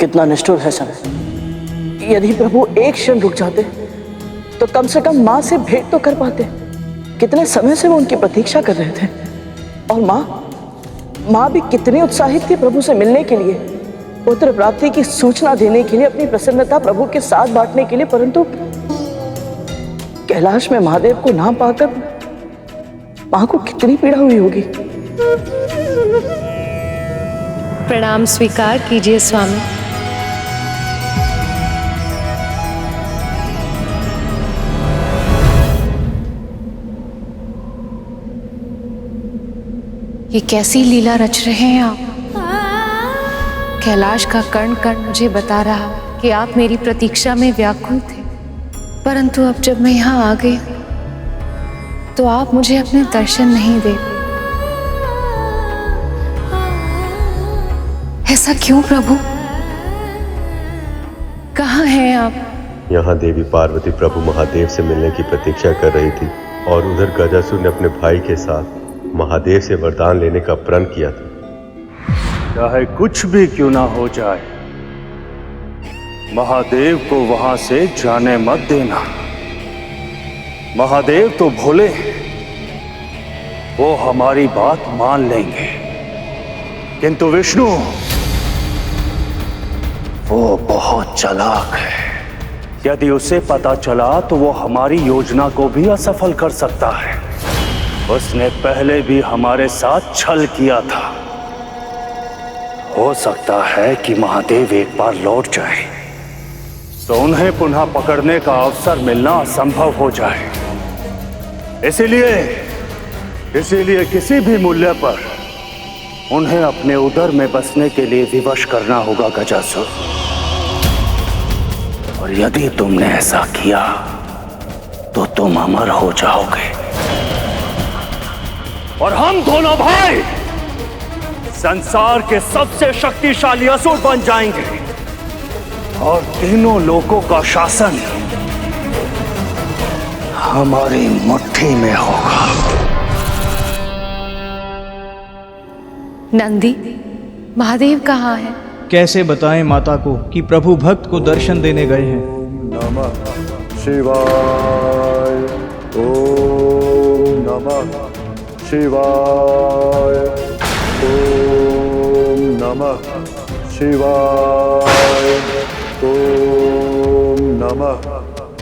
कितना निष्ठुर है समय। यदि प्रभु एक क्षण रुक जाते तो कम से कम माँ से भेंट तो कर पाते। कितने समय से वो उनकी प्रतीक्षा कर रहे थे। और माँ भी कितनी उत्साहित थी प्रभु से मिलने के लिए, पुत्र प्राप्ति की सूचना देने के लिए, अपनी प्रसन्नता प्रभु के साथ बांटने के लिए। परंतु कैलाश में महादेव को ना पाकर माँ को कितनी पीड़ा हुई होगी। प्रणाम स्वीकार कीजिए स्वामी। ये कैसी लीला रच रहे हैं आप। कैलाश का कण कण मुझे बता रहा कि आप मेरी प्रतीक्षा में व्याकुल थे, परंतु अब जब मैं यहाँ आ गई तो आप मुझे अपने दर्शन नहीं दे। ऐसा क्यों प्रभु? कहाँ हैं आप? यहाँ देवी पार्वती प्रभु महादेव से मिलने की प्रतीक्षा कर रही थी और उधर गजासुर ने अपने भाई के साथ महादेव से वरदान लेने का प्रण किया था। चाहे कुछ भी क्यों ना हो जाए, महादेव को वहां से जाने मत देना। महादेव तो भोले, वो हमारी बात मान लेंगे, किंतु विष्णु वो बहुत चालाक है। यदि उसे पता चला तो वो हमारी योजना को भी असफल कर सकता है। उसने पहले भी हमारे साथ छल किया था। हो सकता है कि महादेव एक बार लौट जाए तो उन्हें पुनः पकड़ने का अवसर मिलना असंभव हो जाए। इसीलिए किसी भी मूल्य पर उन्हें अपने उदर में बसने के लिए विवश करना होगा गजासुर। और यदि तुमने ऐसा किया तो तुम अमर हो जाओगे और हम दोनों भाई संसार के सबसे शक्तिशाली असुर बन जाएंगे और तीनों लोकों का शासन हमारी मुट्ठी में होगा। नंदी, महादेव कहाँ है? कैसे बताएं माता को कि प्रभु भक्त को दर्शन देने गए हैं। नमः शिवाय, ओम नमः शिवाय, ओम नमः शिवाय, ओम नमः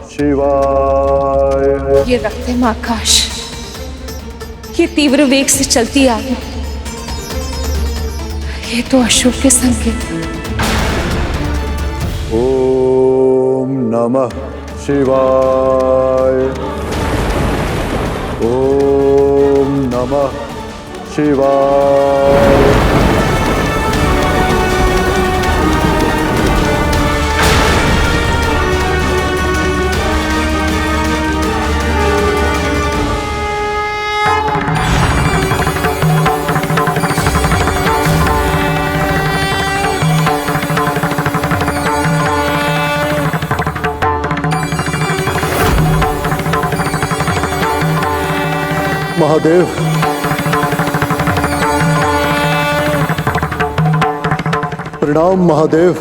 शिवाय। ये रक्तम आकाश, ये तीव्र वेग से चलती आ रही, ये तो अशुभ के संकेत। ओम नमः शिवाय, ओम नमः शिवाय। महादेव, प्रणाम महादेव।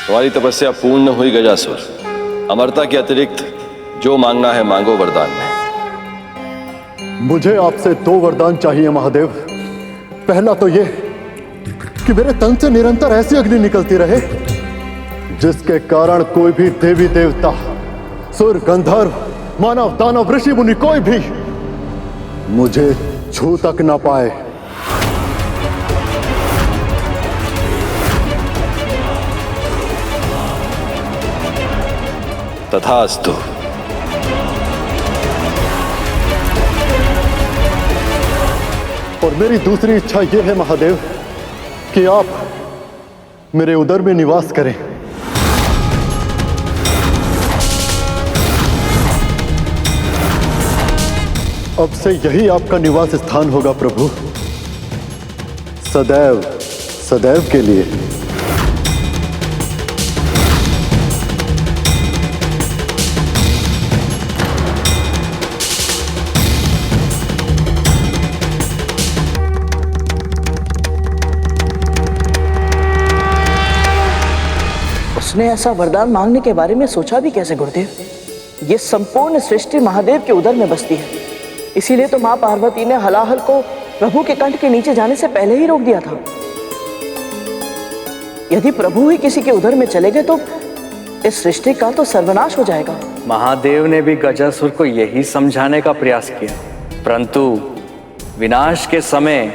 तुम्हारी तपस्या पूर्ण हुई गजासुर। अमरता के अतिरिक्त जो मांगना है मांगो वरदान में। मुझे आपसे 2 वरदान चाहिए महादेव। पहला तो ये कि मेरे तन से निरंतर ऐसी अग्नि निकलती रहे जिसके कारण कोई भी देवी देवता, सुर, गंधर्व, मानव, दानव, ऋषि मुनि कोई भी मुझे छू तक ना पाए। तथास्तु। और मेरी दूसरी इच्छा यह है महादेव कि आप मेरे उदर में निवास करें। अब से यही आपका निवास स्थान होगा प्रभु, सदैव सदैव के लिए। मुझने ऐसा वरदान मांगने के बारे में सोचा भी कैसे गुरुदेव? ये संपूर्ण सृष्टि महादेव के उदर में बसती है, इसीलिए तो माँ पार्वती ने हलाहल को प्रभु के कंठ के नीचे जाने से पहले ही रोक दिया था। यदि प्रभु ही किसी के उदर में चले गए तो इस सृष्टि का तो सर्वनाश हो जाएगा। महादेव ने भी गजासुर को यही समझाने का प्रयास किया, परंतु विनाश के समय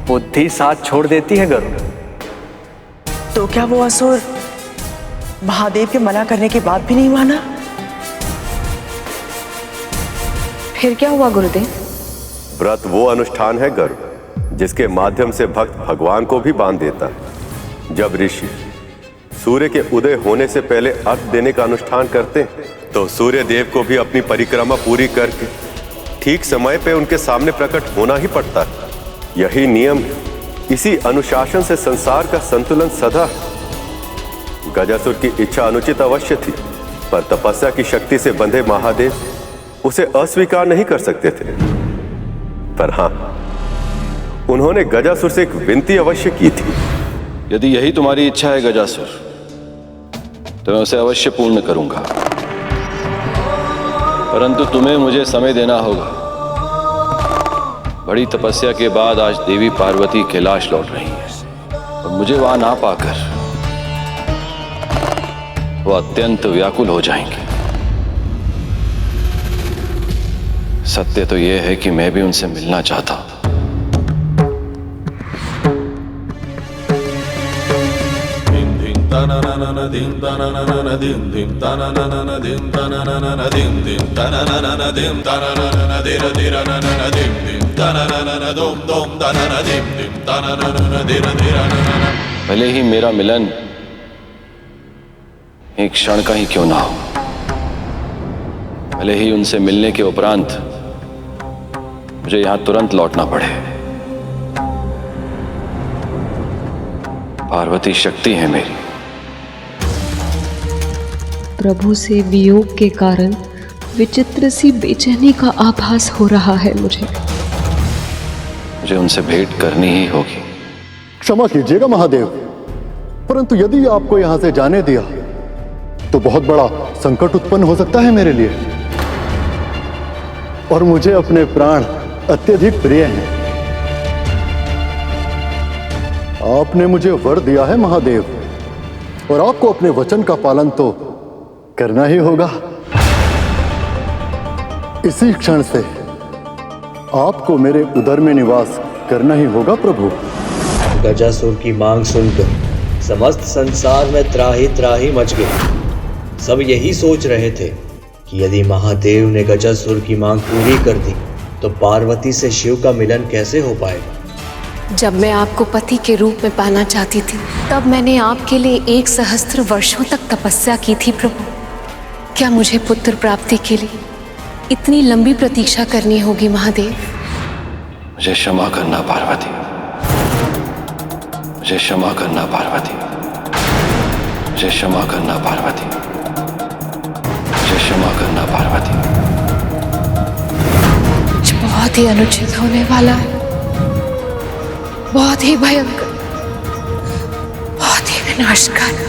बुद्धि साथ छोड़ देती है गरुड़। तो क्या वो असुर महादेव के मना करने के बाद भी नहीं माना? फिर क्या हुआ गुरुदेव? व्रत वो अनुष्ठान है गरुड़ जिसके माध्यम से भक्त भगवान को भी बांध देता है। जब ऋषि सूर्य के उदय होने से पहले अर्घ देने का अनुष्ठान करते हैं तो सूर्य देव को भी अपनी परिक्रमा पूरी करके ठीक समय पे उनके सामने प्रकट होना ही पड़ता है। यही नियम है। इसी अनुशासन से संसार का संतुलन सदा है। गजासुर की इच्छा अनुचित अवश्य थी, पर तपस्या की शक्ति से बंधे महादेव उसे अस्वीकार नहीं कर सकते थे। पर हां, उन्होंने गजासुर से एक विनती अवश्य की थी। यदि यही तुम्हारी इच्छा है गजासुर, तो मैं उसे अवश्य पूर्ण करूंगा, परंतु तुम्हें मुझे समय देना होगा। बड़ी तपस्या के बाद आज देवी पार्वती कैलाश लौट रही है और मुझे वहां ना पाकर वो अत्यंत व्याकुल हो जाएंगे। सत्य तो यह है कि मैं भी उनसे मिलना चाहता हूं। भले ही मेरा मिलन एक क्षण का ही क्यों ना हो, भले ही उनसे मिलने के उपरांत मुझे यहां तुरंत लौटना पड़े। पार्वती शक्ति है मेरी। प्रभु से वियोग के कारण विचित्र सी बेचैनी का आभास हो रहा है मुझे उनसे भेंट करनी ही होगी। क्षमा कीजिएगा महादेव, परंतु यदि आपको यहां से जाने दिया तो बहुत बड़ा संकट उत्पन्न हो सकता है मेरे लिए, और मुझे अपने प्राण अत्यधिक प्रिय हैं। आपने मुझे वर दिया है महादेव, और आपको अपने वचन का पालन तो करना ही होगा। इसी क्षण से आपको मेरे उदर में निवास करना ही होगा प्रभु। गजासुर की मांग सुनकर समस्त संसार में त्राही त्राही मच गई। सब यही सोच रहे थे कि यदि महादेव ने गजासुर की मांग पूरी कर दी तो पार्वती से शिव का मिलन कैसे हो पाएगा। जब मैं आपको पति के रूप में पाना चाहती थी, तब मैंने आपके लिए 1 सहस्त्र वर्षों तक तपस्या की थी प्रभु। क्या मुझे पुत्र प्राप्ति के लिए इतनी लंबी प्रतीक्षा करनी होगी महादेव? मुझे क्षमा करना पार्वती, मुझे क्षमा करना पार्वती, मुझे क्षमा करना पार्वती, मुझे क्षमा करना पार्वती। कुछ बहुत ही अनुचित होने वाला है, बहुत ही भयंकर, बहुत ही विनाशकारी।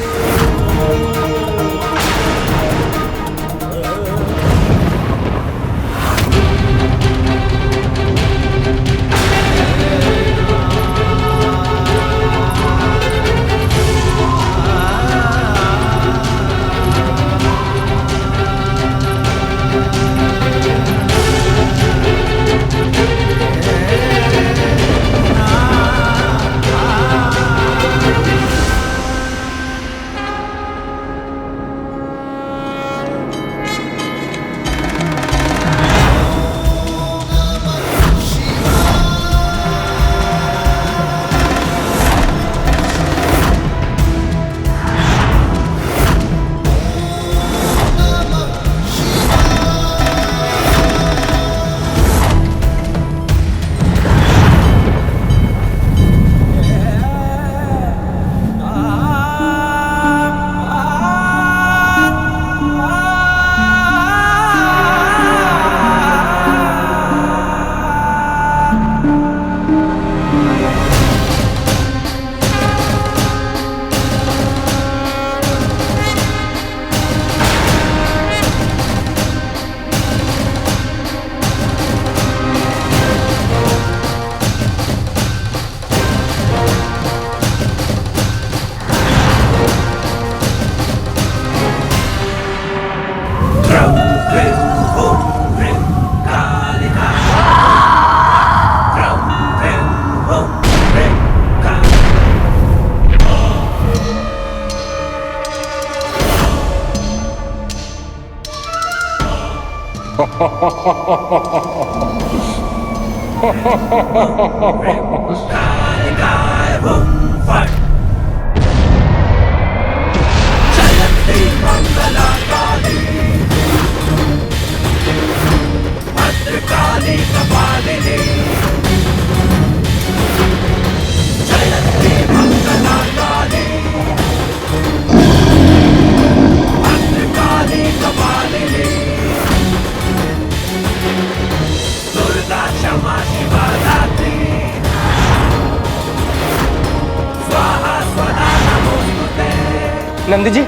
नंदी जी,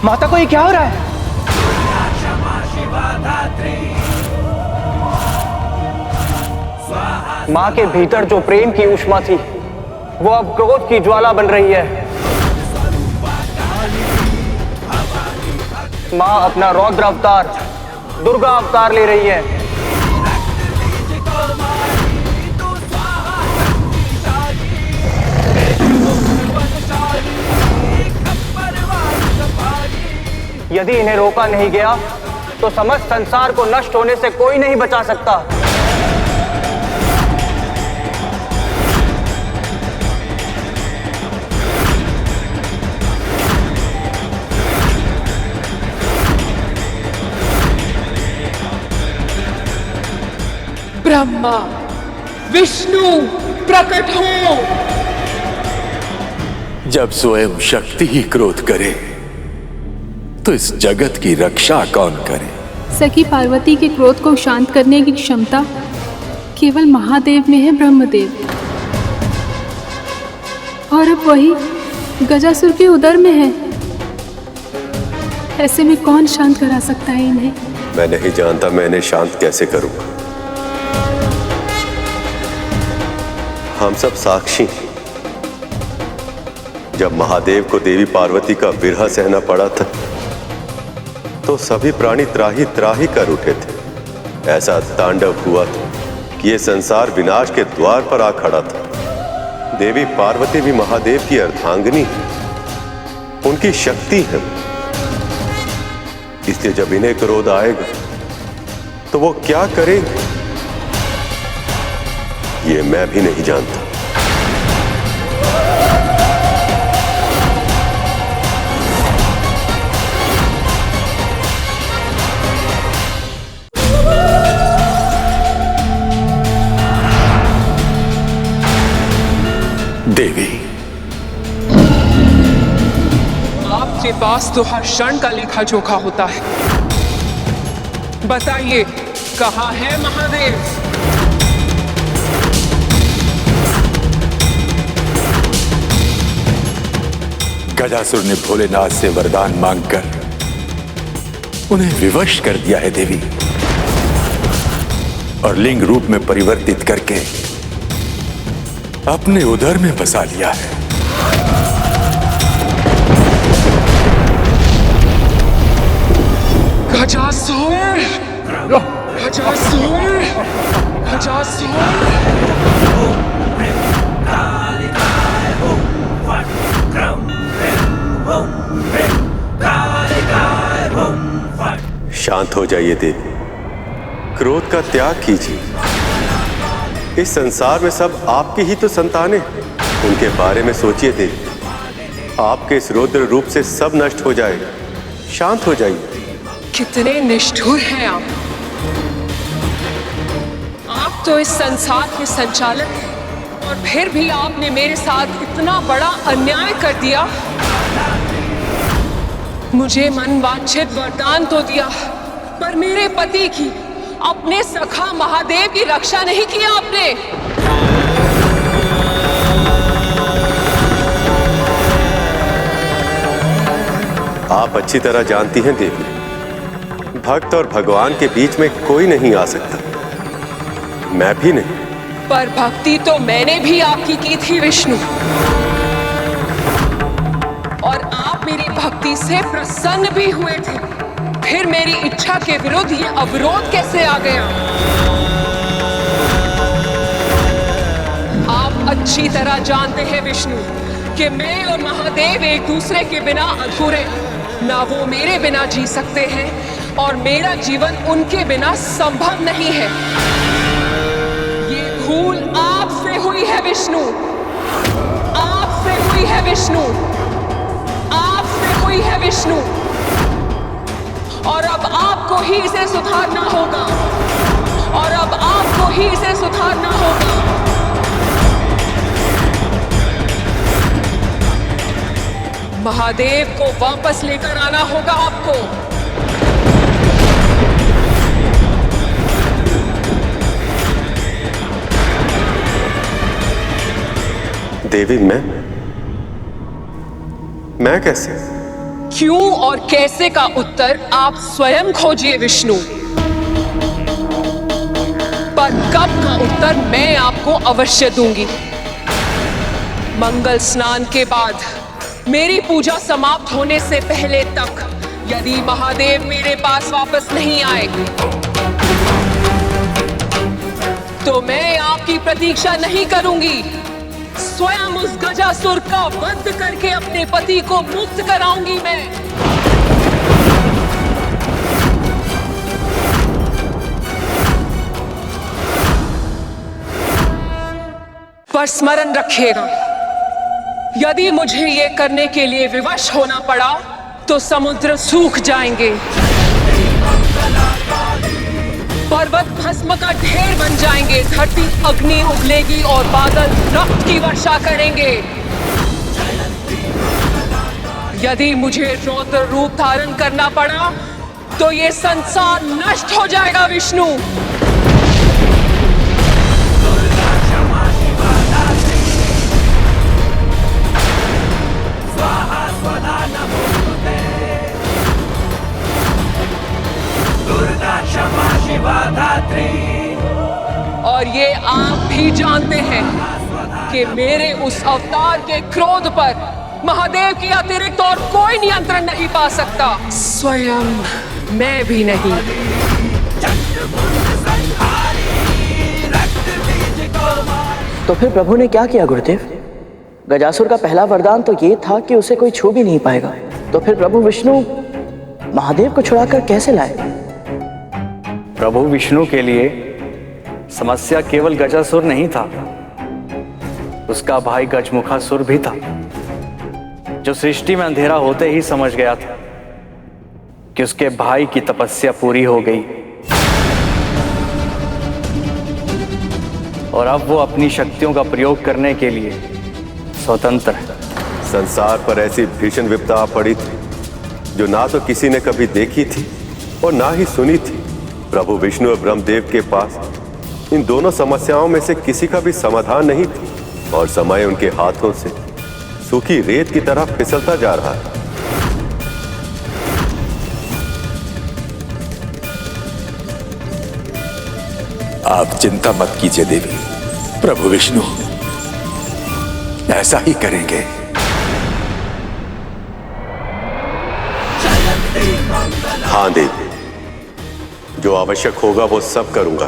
माता को ये क्या हो रहा है? माँ के भीतर जो प्रेम की ऊष्मा थी वो अब क्रोध की ज्वाला बन रही है। माँ अपना रौद्र अवतार, दुर्गा अवतार ले रही है। यदि इन्हें रोका नहीं गया तो समस्त संसार को नष्ट होने से कोई नहीं बचा सकता। ब्रह्मा, विष्णु प्रकट हो। जब स्वयं शक्ति ही क्रोध करे तो इस जगत की रक्षा कौन करे? सखी पार्वती के क्रोध को शांत करने की क्षमता केवल महादेव में है, ब्रह्मदेव। और अब वही गजासुर के उदर में है। ऐसे में कौन शांत करा सकता है इन्हें? मैं नहीं जानता मैं इन्हें शांत कैसे करूं। हम सब साक्षी हैं। जब महादेव को देवी पार्वती का विरह सहना पड़ा था तो सभी प्राणी त्राही त्राही कर उठे थे। ऐसा तांडव हुआ था कि यह संसार विनाश के द्वार पर आ खड़ा था। देवी पार्वती भी महादेव की अर्धांगिनी है, उनकी शक्ति है। इसलिए जब इन्हें क्रोध आएगा तो वो क्या करेंगे ये मैं भी नहीं जानता। देवी, आपके पास तो हर क्षण का लेखा जोखा होता है। बताइए, कहाँ है महादेव? गजासुर ने भोलेनाथ से वरदान मांगकर उन्हें विवश कर दिया है देवी, और लिंग रूप में परिवर्तित करके अपने उदर में बसा लिया है। गजासुर! गजासुर! गजासुर! शांत हो जाइए देवी, क्रोध का त्याग कीजिए। इस संसार में सब आपकी ही तो संतानें, उनके बारे में सोचिए देवी। आपके इस रौद्र रूप से सब नष्ट हो जाएगा। शांत हो जाइए। कितने निष्ठुर हैं आप! आप तो इस संसार के संचालक हैं और फिर भी आपने मेरे साथ इतना बड़ा अन्याय कर दिया। मुझे मनवांछित वरदान तो दिया, पर मेरे पति की, अपने सखा महादेव की रक्षा नहीं की आपने। आप अच्छी तरह जानती हैं देवी, भक्त और भगवान के बीच में कोई नहीं आ सकता, मैं भी नहीं। पर भक्ति तो मैंने भी आपकी की थी विष्णु, और आप मेरी भक्ति से प्रसन्न भी हुए थे। फिर मेरी इच्छा के विरुद्ध ये अवरोध कैसे आ गया? आप अच्छी तरह जानते हैं विष्णु कि मैं और महादेव एक दूसरे के बिना अधूरे। ना वो मेरे बिना जी सकते हैं और मेरा जीवन उनके बिना संभव नहीं है। ये भूल आपसे हुई है विष्णु, आपसे हुई है विष्णु, आपसे हुई है विष्णु, और अब आपको ही इसे सुधारना होगा, और अब आपको ही इसे सुधारना होगा। महादेव को वापस लेकर आना होगा आपको। देवी, मैं कैसे? क्यों और कैसे का उत्तर आप स्वयं खोजिए विष्णु, पर कब का उत्तर मैं आपको अवश्य दूंगी। मंगल स्नान के बाद मेरी पूजा समाप्त होने से पहले तक यदि महादेव मेरे पास वापस नहीं आए तो मैं आपकी प्रतीक्षा नहीं करूंगी। स्वयं उस गजासुर का वध करके अपने पति को मुक्त कराऊंगी मैं। पर स्मरण रखिएगा, यदि मुझे ये करने के लिए विवश होना पड़ा तो समुद्र सूख जाएंगे, पर्वत भस्म का ढेर बन जाएंगे, धरती अग्नि उगलेगी और बादल रक्त की वर्षा करेंगे। यदि मुझे रौद्र रूप धारण करना पड़ा तो ये संसार नष्ट हो जाएगा विष्णु। और ये आप भी जानते हैं कि मेरे उस अवतार के क्रोध पर महादेव के अतिरिक्त और कोई नियंत्रण नहीं पा सकता, स्वयं मैं भी नहीं। तो फिर प्रभु ने क्या किया गुरुदेव? गजासुर का पहला वरदान तो ये था कि उसे कोई छू भी नहीं पाएगा। तो फिर प्रभु विष्णु महादेव को छुड़ाकर कैसे लाए? प्रभु विष्णु के लिए समस्या केवल गजासुर नहीं था, उसका भाई गजमुखासुर भी था, जो सृष्टि में अंधेरा होते ही समझ गया था कि उसके भाई की तपस्या पूरी हो गई और अब वो अपनी शक्तियों का प्रयोग करने के लिए स्वतंत्र है। संसार पर ऐसी भीषण विपदा आ पड़ी थी जो ना तो किसी ने कभी देखी थी और ना ही सुनी थी। प्रभु विष्णु और ब्रह्मदेव के पास इन दोनों समस्याओं में से किसी का भी समाधान नहीं था और समय उनके हाथों से सूखी रेत की तरह फिसलता जा रहा है। आप चिंता मत कीजिए देवी, प्रभु विष्णु ऐसा ही करेंगे। हाँ देवी, जो आवश्यक होगा वो सब करूंगा,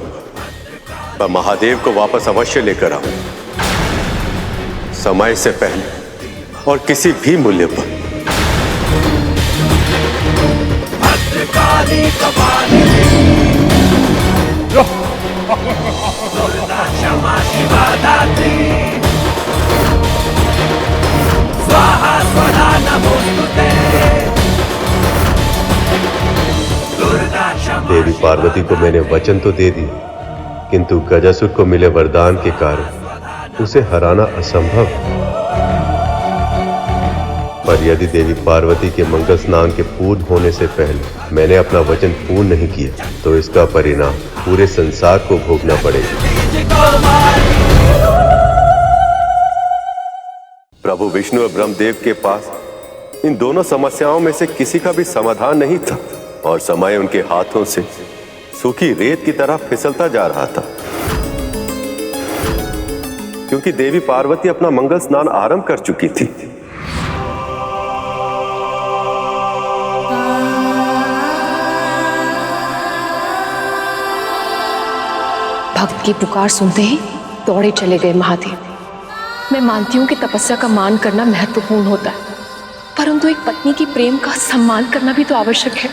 पर महादेव को वापस अवश्य लेकर आऊं, समय से पहले और किसी भी मूल्य पर। भद्रकाली कपालिनी दुर्गा क्षमा शिवा दात्री स्वाहा स्वधा नमोस्तुते। देवी पार्वती को मैंने वचन तो दे दिया, किंतु गजासुर को मिले वरदान के कारण उसे हराना असंभव। पर यदि देवी पार्वती के मंगल स्नान के पूर्ण होने से पहले मैंने अपना वचन पूर्ण नहीं किया तो इसका परिणाम पूरे संसार को भोगना पड़ेगा। प्रभु विष्णु और ब्रह्मदेव के पास इन दोनों समस्याओं में से किसी का भी समाधान नहीं था और समय उनके हाथों से सूखी रेत की तरह फिसलता जा रहा था, क्योंकि देवी पार्वती अपना मंगल स्नान आरंभ कर चुकी थी। भक्त की पुकार सुनते ही दौड़े चले गए महादेव। मैं मानती हूँ कि तपस्या का मान करना महत्वपूर्ण होता है, परंतु एक पत्नी की प्रेम का सम्मान करना भी तो आवश्यक है।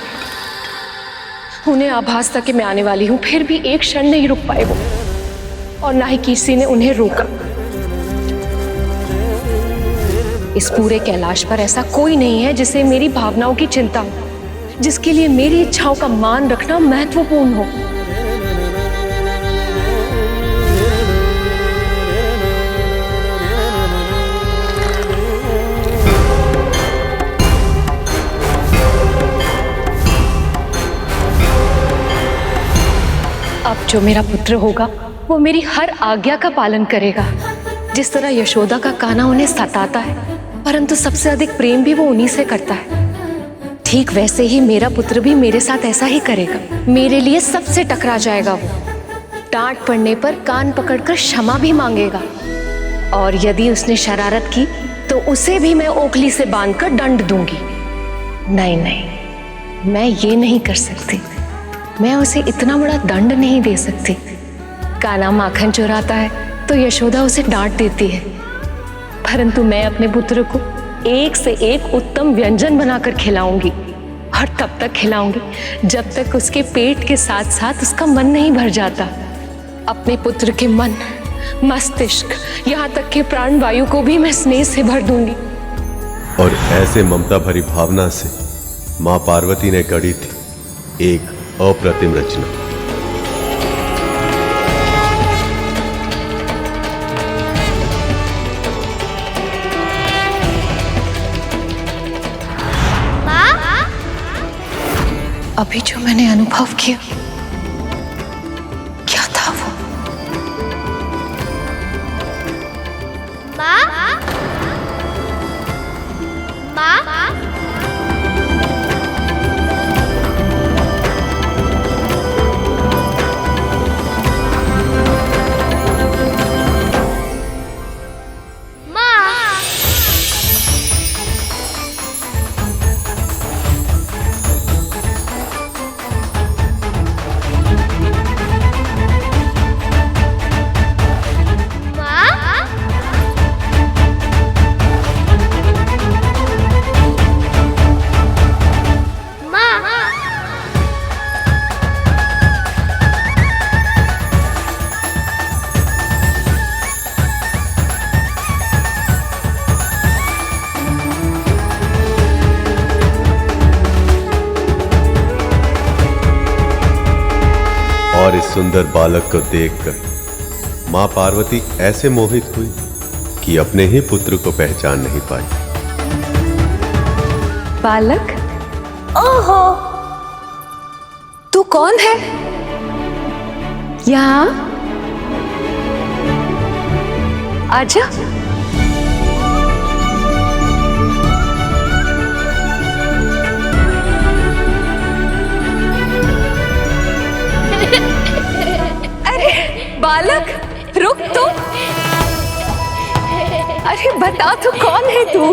उन्हें आभास था कि मैं आने वाली हूं, फिर भी एक क्षण नहीं रुक पाए वो, और ना ही किसी ने उन्हें रोका। इस पूरे कैलाश पर ऐसा कोई नहीं है जिसे मेरी भावनाओं की चिंता हो, जिसके लिए मेरी इच्छाओं का मान रखना महत्वपूर्ण हो। अब जो मेरा पुत्र होगा वो मेरी हर आज्ञा का पालन करेगा। जिस तरह यशोदा का कान्हा उन्हें सताता है, परंतु सबसे अधिक प्रेम भी वो उन्हीं से करता है, ठीक वैसे ही मेरा पुत्र भी मेरे साथ ऐसा ही करेगा। मेरे लिए सबसे टकरा जाएगा वो, डांट पड़ने पर कान पकड़कर क्षमा भी मांगेगा, और यदि उसने शरारत की तो उसे भी मैं ओखली से बांधकर दंड दूंगी। नहीं नहीं, मैं ये नहीं कर सकती, मैं उसे इतना बड़ा दंड नहीं दे सकती। कान्हा माखन चुराता है तो यशोदा उसे डांट देती है, परंतु मैं अपने पुत्र को एक से एक उत्तम व्यंजन बनाकर खिलाऊंगी, और तब तक खिलाऊंगी जब तक उसके पेट के साथ साथ उसका मन नहीं भर जाता। अपने पुत्र के मन, मस्तिष्क, यहाँ तक कि प्राण वायु को भी मैं स्नेह से भर दूंगी। और ऐसे ममता भरी भावना से मां पार्वती ने गढ़ी थी एक अप्रतिम रचना। अभी जो मैंने अनुभव किया, क्या था वो? माँ? माँ? और इस सुंदर बालक को देखकर मां पार्वती ऐसे मोहित हुई कि अपने ही पुत्र को पहचान नहीं पाई। बालक? ओहो, तू कौन है? यहाँ आजा। बालक रुक तो। अरे बता तू कौन है तू?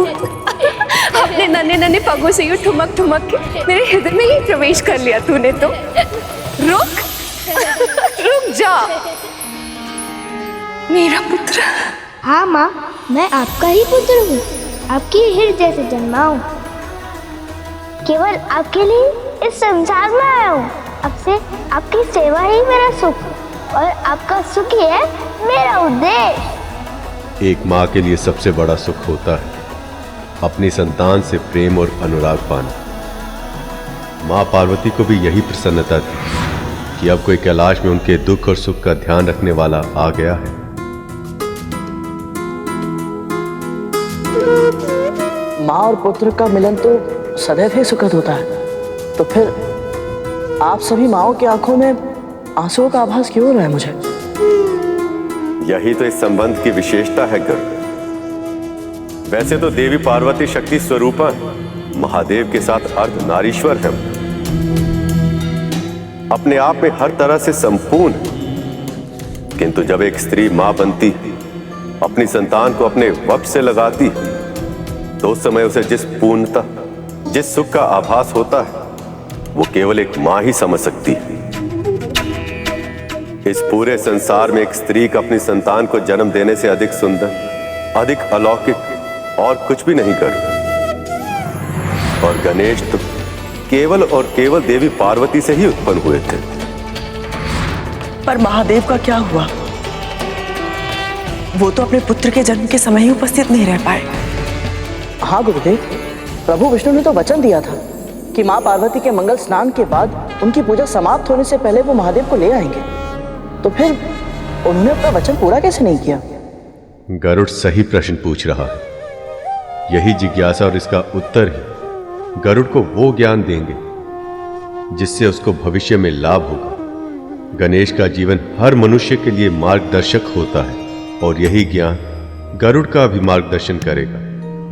अपने नन्हे नन्हे पगों से यूं ठुमक ठुमक के मेरे हृदय में ही प्रवेश कर लिया तूने तो। रुक रुक जा मेरा पुत्र। हाँ माँ, मैं आपका ही पुत्र हूँ, आपकी हृदय से जन्मा हूँ, केवल आपके लिए इस संसार में आया हूँ। अब से आपकी सेवा ही मेरा सुख, और आपका सुख ही है मेरा उद्देश्य। एक माँ के लिए सबसे बड़ा सुख होता है अपनी संतान से प्रेम और अनुराग पाना। माँ पार्वती को भी यही प्रसन्नता थी कि अब कोई कैलाश में उनके दुख और सुख का ध्यान रखने वाला आ गया है। माँ और पुत्र का मिलन तो सदैव ही सुखद होता है, तो फिर आप सभी माँओं की आंखों में आंसुओं का आभास क्यों हो रहा है मुझे? यही तो इस संबंध की विशेषता है गर्ग। वैसे तो देवी पार्वती शक्ति स्वरूपा महादेव के साथ अर्ध नारीश्वर है, अपने आप में हर तरह से संपूर्ण, किंतु जब एक स्त्री मां बनती, अपनी संतान को अपने वश से लगाती, तो उस समय उसे जिस पूर्णता, जिस सुख का आभास होता है, वो केवल एक मां ही समझ सकती है। इस पूरे संसार में एक स्त्री का अपनी संतान को जन्म देने से अधिक सुंदर, अधिक अलौकिक और कुछ भी नहीं कर। और गणेश तो केवल और केवल देवी पार्वती से ही उत्पन्न हुए थे। पर महादेव का क्या हुआ? वो तो अपने पुत्र के जन्म के समय ही उपस्थित नहीं रह पाए। हाँ गुरुदेव, प्रभु विष्णु ने तो वचन दिया था कि माँ पार्वती के मंगल स्नान के बाद उनकी पूजा समाप्त होने से पहले वो महादेव को ले आएंगे। तो फिर उन्होंने अपना वचन पूरा कैसे नहीं किया? गरुड़ सही प्रश्न पूछ रहा है। यही जिज्ञासा और इसका उत्तर ही गरुड़ को वो ज्ञान देंगे जिससे उसको भविष्य में लाभ होगा। गणेश का जीवन हर मनुष्य के लिए मार्गदर्शक होता है और यही ज्ञान गरुड़ का भी मार्गदर्शन करेगा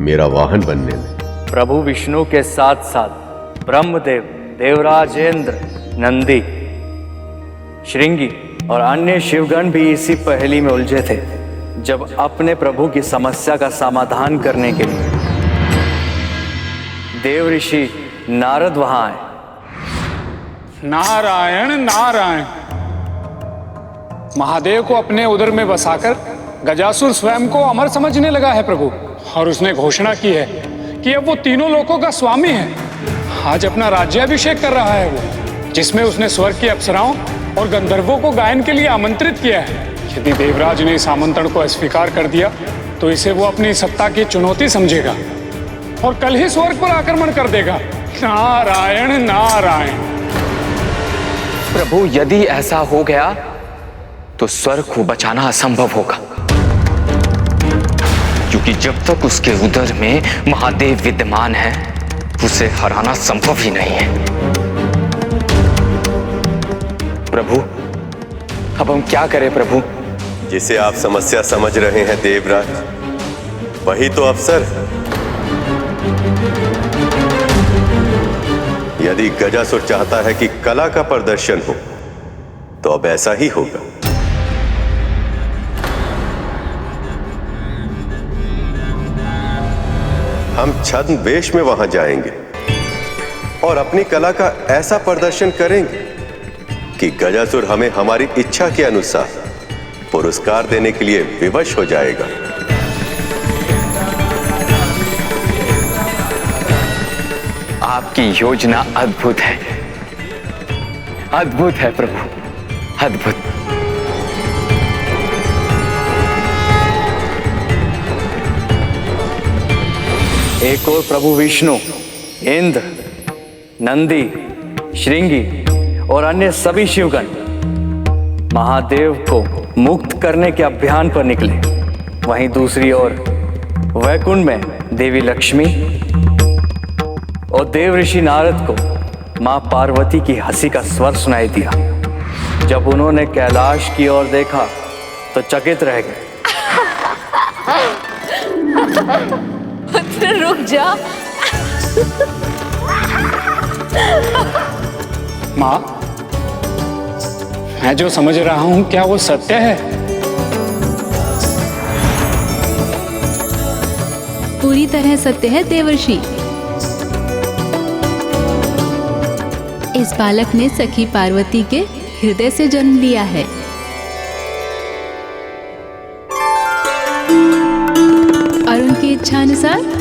मेरा वाहन बनने में। प्रभु विष्णु के साथ साथ ब्रह्मदेव, देवराजेंद्र, नंदी, श्रृंगी और अन्य शिवगण भी इसी पहेली में उलझे थे जब अपने प्रभु की समस्या का समाधान करने के लिए देव ऋषि नारद वहां आए। नारायण नारायण। महादेव को अपने उदर में बसाकर गजासुर स्वयं को अमर समझने लगा है प्रभु, और उसने घोषणा की है कि अब वो तीनों लोकों का स्वामी है। आज अपना राज्याभिषेक कर रहा है वो, जिसमें उसने स्वर्ग की अप्सराओं और गंधर्वों को गायन के लिए आमंत्रित किया है। यदि देवराज ने इस आमंत्रण को अस्वीकार कर दिया तो इसे वो अपनी सत्ता की चुनौती समझेगा और कल ही स्वर्ग पर आक्रमण कर देगा। नारायण नारायण। प्रभु, यदि ऐसा हो गया तो स्वर्ग को बचाना असंभव होगा, क्योंकि जब तक उसके उदर में महादेव विद्यमान है उसे हराना संभव ही नहीं है। प्रभु, अब हम क्या करें प्रभु? जिसे आप समस्या समझ रहे हैं देवराज, वही तो अवसर है। यदि गजासुर चाहता है कि कला का प्रदर्शन हो तो अब ऐसा ही होगा। हम छद्म वेश में वहां जाएंगे और अपनी कला का ऐसा प्रदर्शन करेंगे कि गजासुर हमें हमारी इच्छा के अनुसार पुरस्कार देने के लिए विवश हो जाएगा। आपकी योजना अद्भुत है, अद्भुत है प्रभु, अद्भुत। एक और प्रभु विष्णु, इंद्र, नंदी, श्रृंगी और अन्य सभी शिवगण महादेव को मुक्त करने के अभियान पर निकले। वहीं दूसरी ओर वैकुंठ में देवी लक्ष्मी और देव ऋषि नारद को मां पार्वती की हंसी का स्वर सुनाई दिया। जब उन्होंने कैलाश की ओर देखा तो चकित रह गए। रुक जा। माँ, मैं जो समझ रहा हूं क्या वो सत्य है? पूरी तरह सत्य है देवर्षि। इस बालक ने सखी पार्वती के हृदय से जन्म लिया है। और उनकी इच्छा अनुसार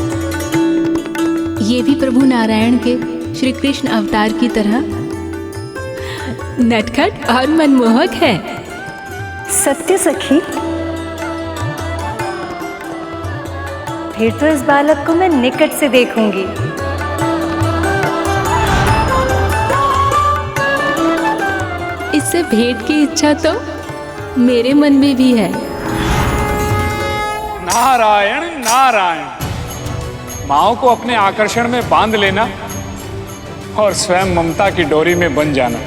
ये भी प्रभु नारायण के श्री कृष्ण अवतार की तरह नटखट और मनमोहक है। सत्य सखी, फिर तो इस बालक को मैं निकट से देखूंगी। इससे भेंट की इच्छा तो मेरे मन में भी है। नारायण नारायण। माओ को अपने आकर्षण में बांध लेना और स्वयं ममता की डोरी में बन जाना,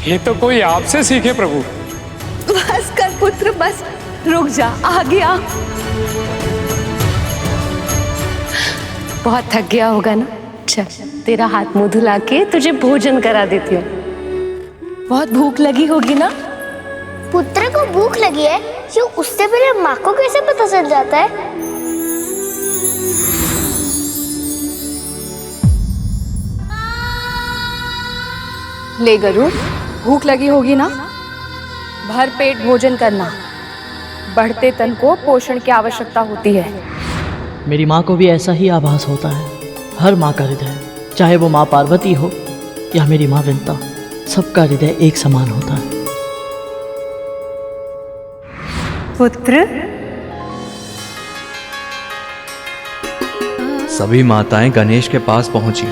ये तो कोई आपसे सीखे प्रभु। बस कर पुत्र, बस रुक जा, आगे आ। बहुत थक गया होगा ना? चल, तेरा हाथ मुंह धुला के तुझे भोजन करा देती हूँ। बहुत भूख लगी होगी ना? पुत्र को भूख लगी है, क्यों उससे पहले माँ को कैसे पता चल जाता है? ले गरुड़, भूख लगी होगी ना? भर पेट भोजन करना। बढ़ते तन को पोषण की आवश्यकता होती है। मेरी माँ को भी ऐसा ही आभास होता है। हर माँ का हृदय चाहे वो माँ पार्वती हो या मेरी माँ विंता, सबका हृदय एक समान होता है। पुत्र, सभी माताएं गणेश के पास पहुंची।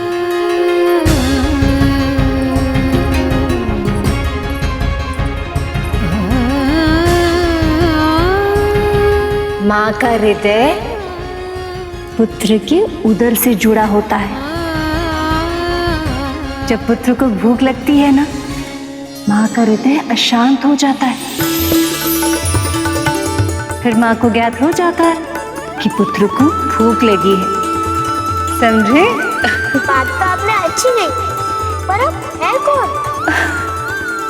माँ का हृदय पुत्र के उदर से जुड़ा होता है। जब पुत्र को भूख लगती है ना, माँ का हृदय अशांत हो जाता है। फिर माँ को ज्ञात हो जाता है कि पुत्र को भूख लगी है। समझे? बात तो आपने अच्छी नहीं, पर अब है कौन?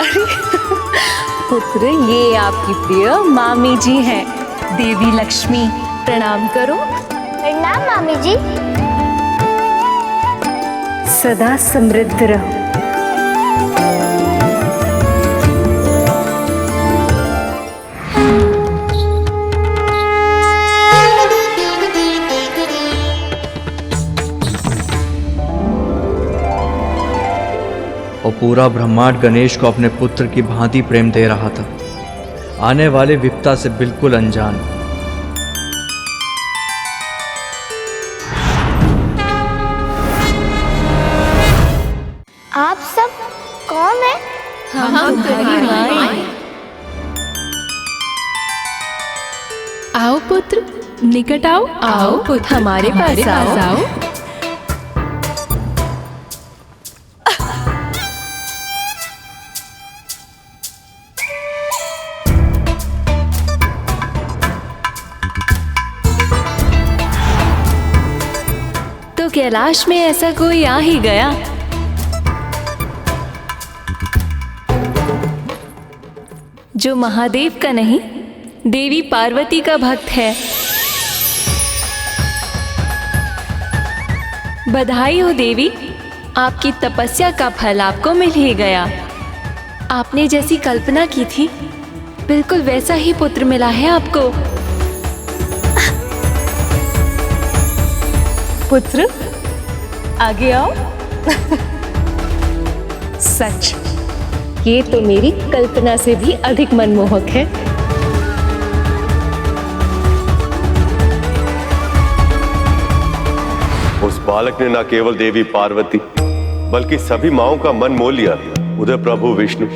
अरे पुत्र, ये आपकी प्रिय मामी जी हैं, देवी लक्ष्मी। प्रणाम करो। प्रणाम मामी जी। सदा समृद्ध रहो। और पूरा ब्रह्मांड गणेश को अपने पुत्र की भांति प्रेम दे रहा था, आने वाले विपदा से बिल्कुल अनजान। आप सब कौन है? हम तुम्हारी माँ हैं। आओ पुत्र, निकट आओ। आओ पुत्र, हमारे पास आओ। तो कैलाश में ऐसा कोई आ ही गया। जो महादेव का नहीं, देवी पार्वती का भक्त है। बधाई हो देवी, आपकी तपस्या का फल आपको मिल ही गया। आपने जैसी कल्पना की थी, बिल्कुल वैसा ही पुत्र मिला है आपको। पुत्र, आगे आओ। सच, ये तो मेरी कल्पना से भी अधिक मनमोहक है। उस बालक ने न केवल देवी पार्वती बल्कि सभी माओं का मन मोह लिया। उधर प्रभु विष्णु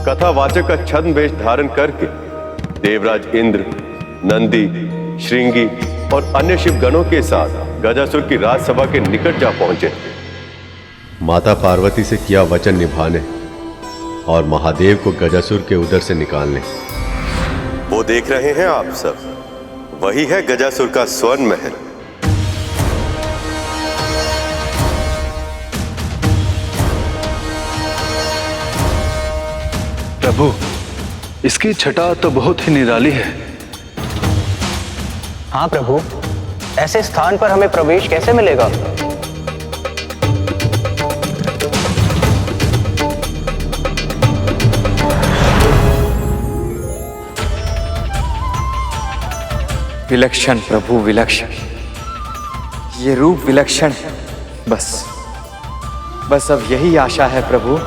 कथावाचक का छद्म वेश धारण करके देवराज इंद्र, नंदी, श्रृंगी और अन्य शिवगणों के साथ गजासुर की राजसभा के निकट जा पहुंचे। माता पार्वती से किया वचन निभाने और महादेव को गजासुर के उदर से निकालने। वो देख रहे हैं आप सब, वही है गजासुर का स्वर्ण महल। प्रभु, इसकी छटा तो बहुत ही निराली है। हाँ प्रभु, ऐसे स्थान पर हमें प्रवेश कैसे मिलेगा? विलक्षण प्रभु, विलक्षण। ये रूप विलक्षण है। बस अब यही आशा है प्रभु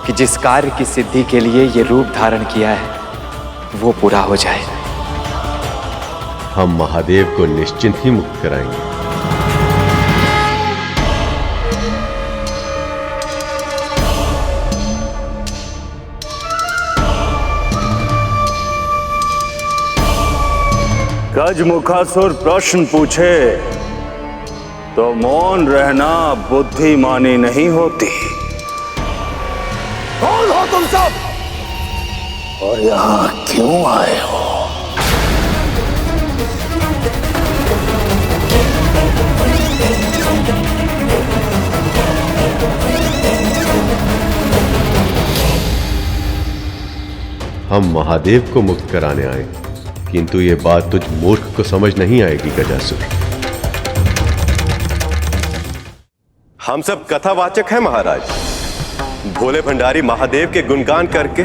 कि जिस कार्य की सिद्धि के लिए ये रूप धारण किया है वो पूरा हो जाए। हम महादेव को निश्चिंत ही मुक्त कराएंगे। गजमुखासुर प्रश्न पूछे तो मौन रहना बुद्धिमानी नहीं होती। कौन हो तुम सब और यहां क्यों आए हो? हम महादेव को मुक्त कराने आए, किंतु ये बात तुझ मूर्ख को समझ नहीं आएगी गजासुर। हम सब कथावाचक हैं महाराज। भोले भंडारी महादेव के गुणगान करके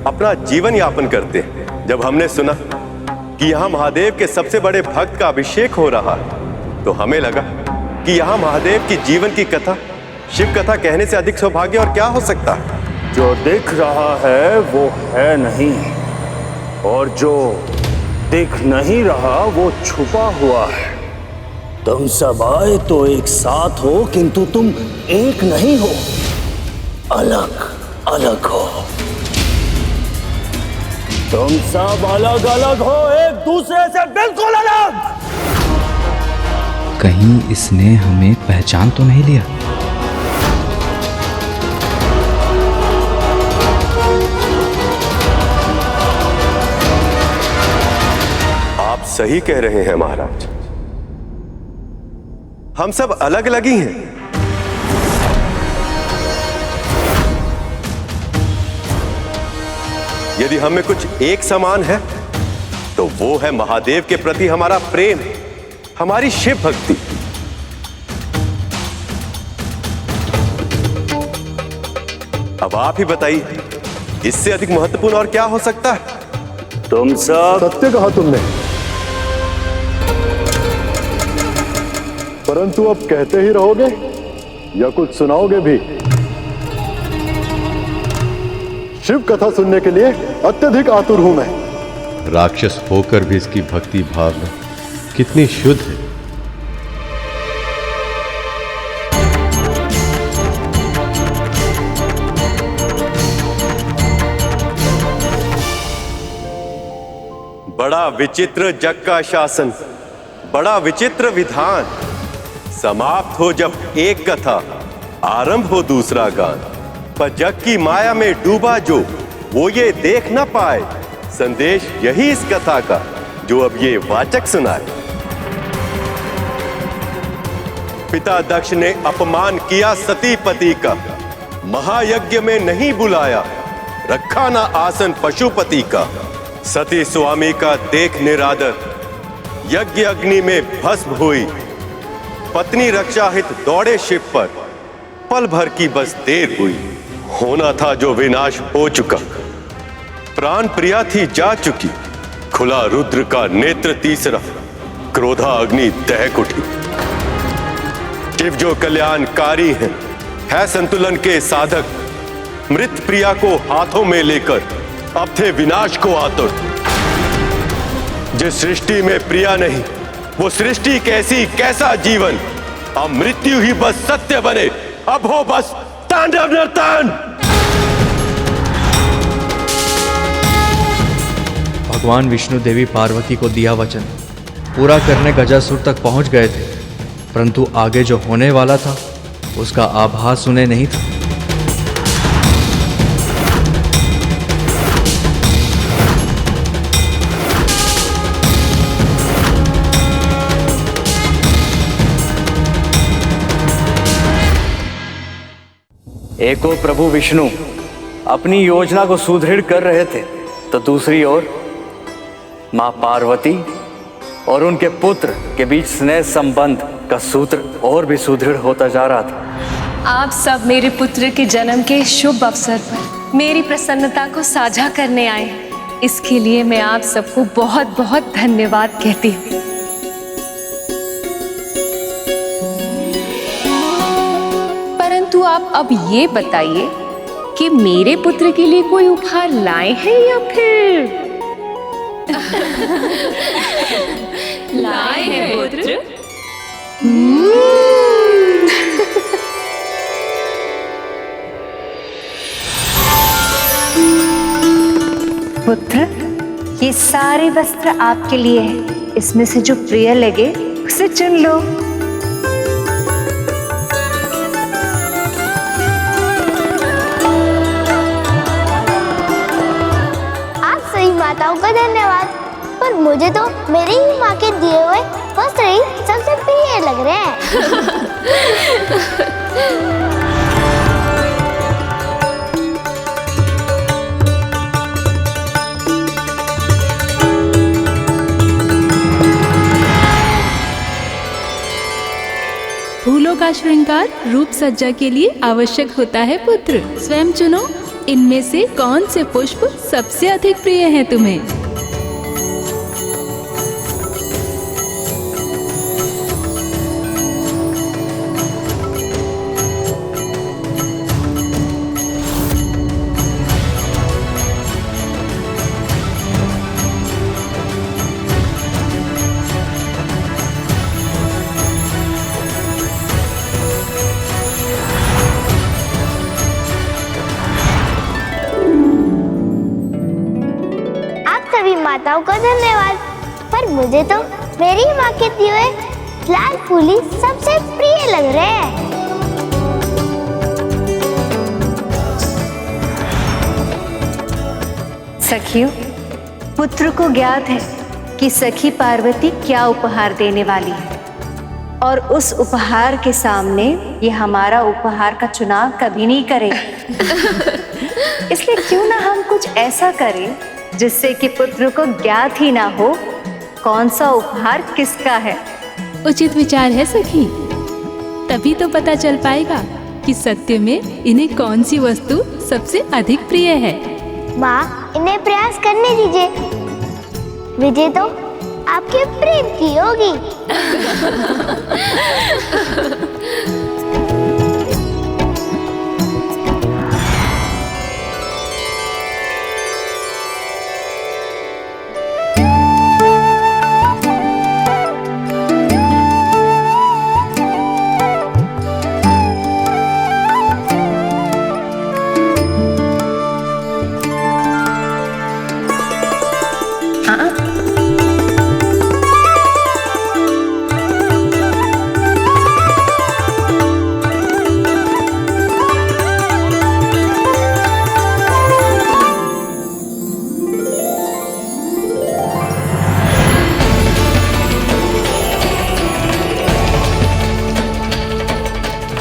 अपना जीवन यापन करते हैं। जब हमने सुना कि यहां महादेव के सबसे बड़े भक्त का अभिषेक हो रहा है तो हमें लगा कि यहाँ महादेव की जीवन की कथा, शिव कथा कहने से अधिक सौभाग्य और क्या हो सकता है। जो दिख रहा है वो है नहीं, और जो दिख नहीं रहा वो छुपा हुआ है। तुम सब आए तो एक साथ हो, किंतु तुम एक नहीं हो, अलग अलग हो। तुम सब अलग अलग हो, एक दूसरे से बिल्कुल अलग। कहीं इसने हमें पहचान तो नहीं लिया? आप सही कह रहे हैं महाराज, हम सब अलग अलग ही हैं। यदि हमें कुछ एक समान है तो वो है महादेव के प्रति हमारा प्रेम, हमारी शिव भक्ति। अब आप ही बताइए, इससे अधिक महत्वपूर्ण और क्या हो सकता है? तुम सब सत्य कहा तुमने, परंतु अब कहते ही रहोगे या कुछ सुनाओगे भी? शिव कथा सुनने के लिए अत्यधिक आतुर हूं मैं। राक्षस होकर भी इसकी भक्ति भावना कितनी शुद्ध है। बड़ा विचित्र जग का शासन, बड़ा विचित्र विधान। समाप्त हो जब एक कथा, आरंभ हो दूसरा गान। पर जग की माया में डूबा जो, वो ये देख न पाए। संदेश यही इस कथा का, जो अब ये वाचक सुनाए। पिता दक्ष ने अपमान किया सती पति का, महायज्ञ में नहीं बुलाया, रखा ना आसन पशुपति का। सती स्वामी का देख निरादर, यज्ञ अग्नि में भस्म हुई। पत्नी रक्षा हित दौड़े शिव पर, पल भर की बस देर हुई। होना था जो विनाश हो चुका, प्राण प्रिया थी जा चुकी। खुला रुद्र का नेत्र तीसरा, क्रोधा अग्नि दहक उठी। शिव जो कल्याणकारी है संतुलन के साधक। मृत प्रिया को हाथों में लेकर अब थे विनाश को आतुर। जिस सृष्टि में प्रिया नहीं, वो सृष्टि कैसी, कैसा जीवन। अब मृत्यु ही बस सत्य बने, अब हो बस तांडव नर्तन। भगवान विष्णु देवी पार्वती को दिया वचन पूरा करने गजासुर तक पहुंच गए थे, परंतु आगे जो होने वाला था उसका आभास उन्हें नहीं था। एक ओर प्रभु विष्णु अपनी योजना को सुदृढ़ कर रहे थे, तो दूसरी ओर मां पार्वती और उनके पुत्र के बीच स्नेह संबंध का सूत्र और भी सुदृढ़ होता जा रहा था। आप सब मेरे पुत्र के जन्म के शुभ अवसर पर मेरी प्रसन्नता को साझा करने आए हैं। इसके लिए मैं आप सबको बहुत बहुत धन्यवाद कहती हूँ। परंतु आप अब ये बताइए कि मेरे पुत्र के लिए कोई उपहार लाए हैं या फिर लाए हैं पुत्र। पुत्र, ये सारे वस्त्र आपके लिए हैं। इसमें से जो प्रिय लगे उसे चुन लो। आप सही माताओं का धन्यवाद, पर मुझे तो मेरी ही माँ के दिए हुए वस्त्र ही सबसे प्रिय लग रहे हैं। फूलों का श्रृंगार रूप सज्जा के लिए आवश्यक होता है पुत्र। स्वयं चुनो, इनमें से कौन से पुष्प सबसे अधिक प्रिय हैं तुम्हें। मुझे तो मेरी माँ के दिए हुए लाल फूल ही सबसे प्रिय लग रहे हैं। सखियों, पुत्र को ज्ञात है कि सखी पार्वती क्या उपहार देने वाली है, और उस उपहार के सामने ये हमारा उपहार का चुनाव कभी नहीं करेगा। इसलिए क्यों ना हम कुछ ऐसा करें जिससे कि पुत्र को ज्ञात ही ना हो कौन सा उपहार किसका है। उचित विचार है सखी, तभी तो पता चल पाएगा कि सत्य में इन्हें कौन सी वस्तु सबसे अधिक प्रिय है। माँ, इन्हें प्रयास करने दीजिए, विजय तो आपके प्रेम की होगी।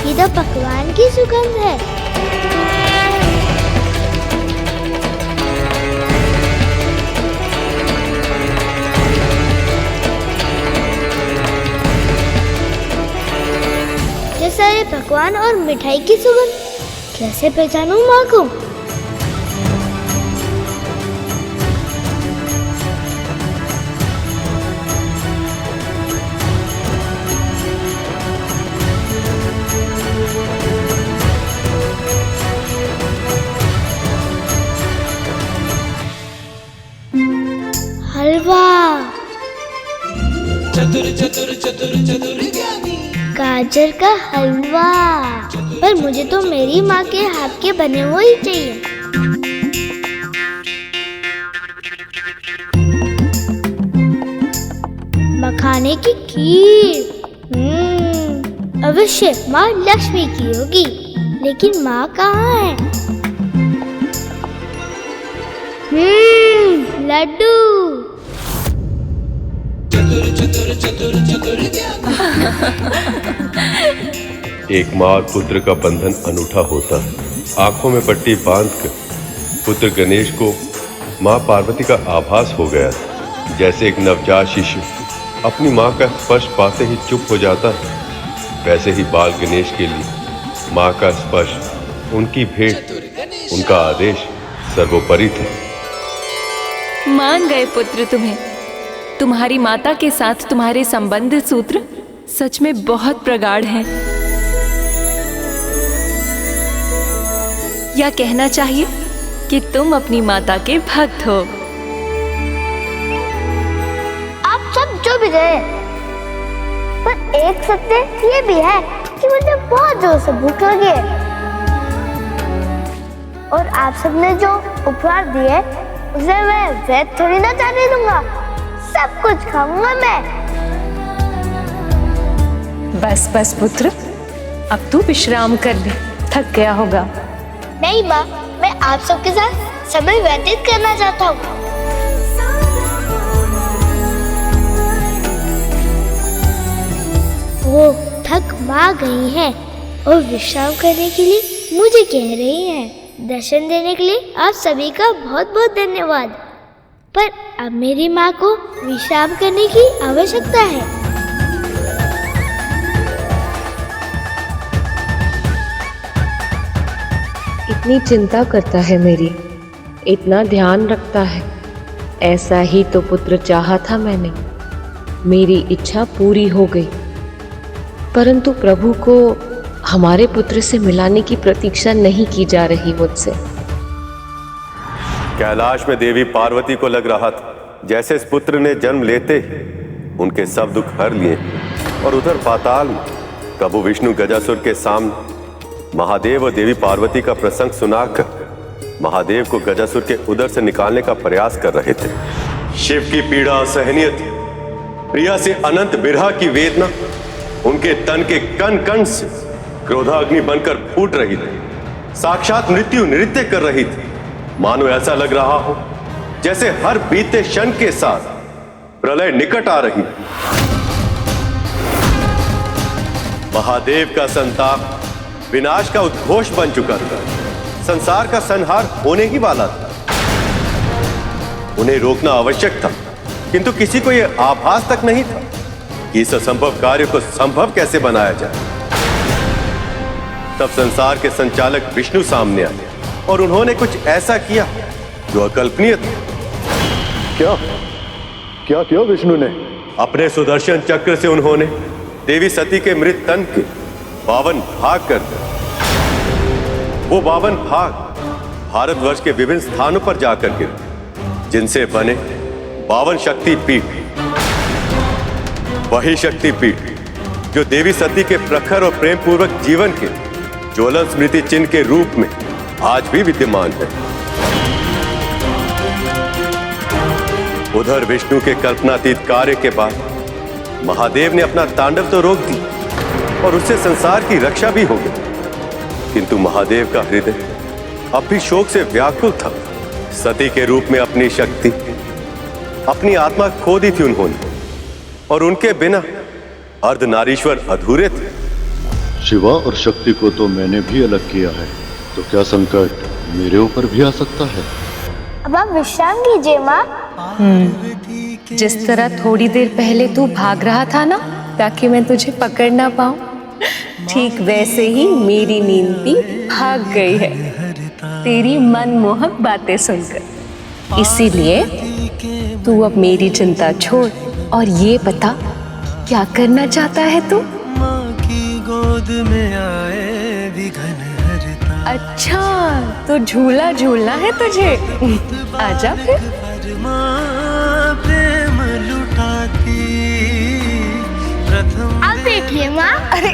ये तो पकवान की सुगंध है। ये सारे पकवान और मिठाई की सुगंध कैसे पहचानूं माँ को? हलवा, चतुर चतुर चतुर चतुर ज्ञानी, गाजर का हलवा, पर मुझे तो मेरी माँ के हाथ के बने हुए ही चाहिए। मखाने की खीर, अवश्य माँ लक्ष्मी की होगी, लेकिन माँ कहाँ है? लड्डू। चतुर चतुर चतुर चतुर ज्ञानी। एक माँ और पुत्र का बंधन अनूठा होता है। आंखों में पट्टी बांधकर पुत्र गणेश को माँ पार्वती का आभास हो गया था। जैसे एक नवजात शिशु अपनी माँ का स्पर्श पाते ही चुप हो जाता है, वैसे ही बाल गणेश के लिए माँ का स्पर्श, उनकी भेंट, उनका आदेश सर्वोपरि था। मान गए पुत्र तुम्हें। तुम्हारी माता के साथ तुम्हारे संबंध सूत्र सच में बहुत प्रगाढ़ हैं। या कहना चाहिए कि तुम अपनी माता के भक्त हो। आप सब जो भी गए, पर एक सत्य ये भी है कि मुझे बहुत जोर से भूख लगी है, और आप सबने जो उपहार दिए उसे मैं वैध थोड़ी ना जाने दूंगा। सब कुछ खाऊंगा मैं। बस बस पुत्र, अब तू विश्राम कर ले, थक गया होगा। नहीं माँ, मैं आप सबके साथ समय व्यतीत करना चाहता हूँ। वो थक माँ गई हैं और विश्राम करने के लिए मुझे कह रही हैं। दर्शन देने के लिए आप सभी का बहुत बहुत धन्यवाद, पर अब मेरी माँ को विश्राम करने की आवश्यकता है। इतनी चिंता करता है मेरी, इतना ध्यान रखता है। ऐसा ही तो पुत्र चाहा था मैंने। मेरी इच्छा पूरी हो गई, परंतु प्रभु को हमारे पुत्र से मिलाने की प्रतीक्षा नहीं की जा रही मुझसे। कैलाश में देवी पार्वती को लग रहा था जैसे इस पुत्र ने जन्म लेते ही उनके सब दुख हर लिए, और उधर पाताल में प्रभु विष्णु गजासुर के सामने महादेव और देवी पार्वती का प्रसंग सुनाकर महादेव को गजासुर के उदर से निकालने का प्रयास कर रहे थे। शिव की पीड़ा असहनीय थी, प्रिया से अनंत विरह की वेदना उनके तन के कण कण से क्रोधाग्नि बनकर फूट रही थी। साक्षात मृत्यु नृत्य कर रही थी। मानो ऐसा लग रहा हो जैसे हर बीते क्षण के साथ प्रलय निकट आ रही। महादेव का संताप विनाश का उद्घोष बन चुका था। संसार का संहार होने ही वाला था। उन्हें रोकना आवश्यक था, किंतु किसी को यह आभास तक नहीं था कि इस असंभव कार्य को संभव कैसे बनाया जाए। तब संसार के संचालक विष्णु सामने आए और उन्होंने कुछ ऐसा किया जो अकल्पनीय था। क्या क्या किया विष्णु ने? अपने सुदर्शन चक्र से उन्होंने देवी सती के मृत तन के 52 भाग कर दिए। वो 52 भाग भारतवर्ष के विभिन्न स्थानों पर जाकर गिरे, जिनसे बने 52 शक्ति पीठ। वही शक्ति पीठ जो देवी सती के प्रखर और प्रेम पूर्वक जीवन के ज्वलन स्मृति चिन्ह के रूप में आज भी विद्यमान है। उधर विष्णु के कल्पनातीत कार्य के बाद महादेव ने अपना तांडव तो रोक दिया और उससे संसार की रक्षा भी हो गई, किंतु महादेव का हृदय अब भी शोक से व्याकुल था। सती के रूप में अपनी शक्ति, अपनी आत्मा खो दी थी उन्होंने, और उनके बिना अर्धनारीश्वर अधूरे थे। शिवा और शक्ति को तो मैंने भी अलग किया है, तो क्या संकट मेरे ऊपर भी आ सकता है? अब आप विश्राम कीजिए माँ। जिस तरह थोड़ी देर पहले तू भाग रहा था ना ताकि मैं तुझे पकड़ ना पाऊं, ठीक वैसे ही मेरी नींद भी भाग गई है तेरी मनमोहक बातें सुनकर। इसीलिए तू अब मेरी चिंता छोड़ और ये बता क्या करना चाहता है तू? गोद में आए विघन हरता। अच्छा, तो झूला झूलना है तुझे? आजा फिर। प्रेम लुटाती प्रथम आप बैठिए माँ। अरे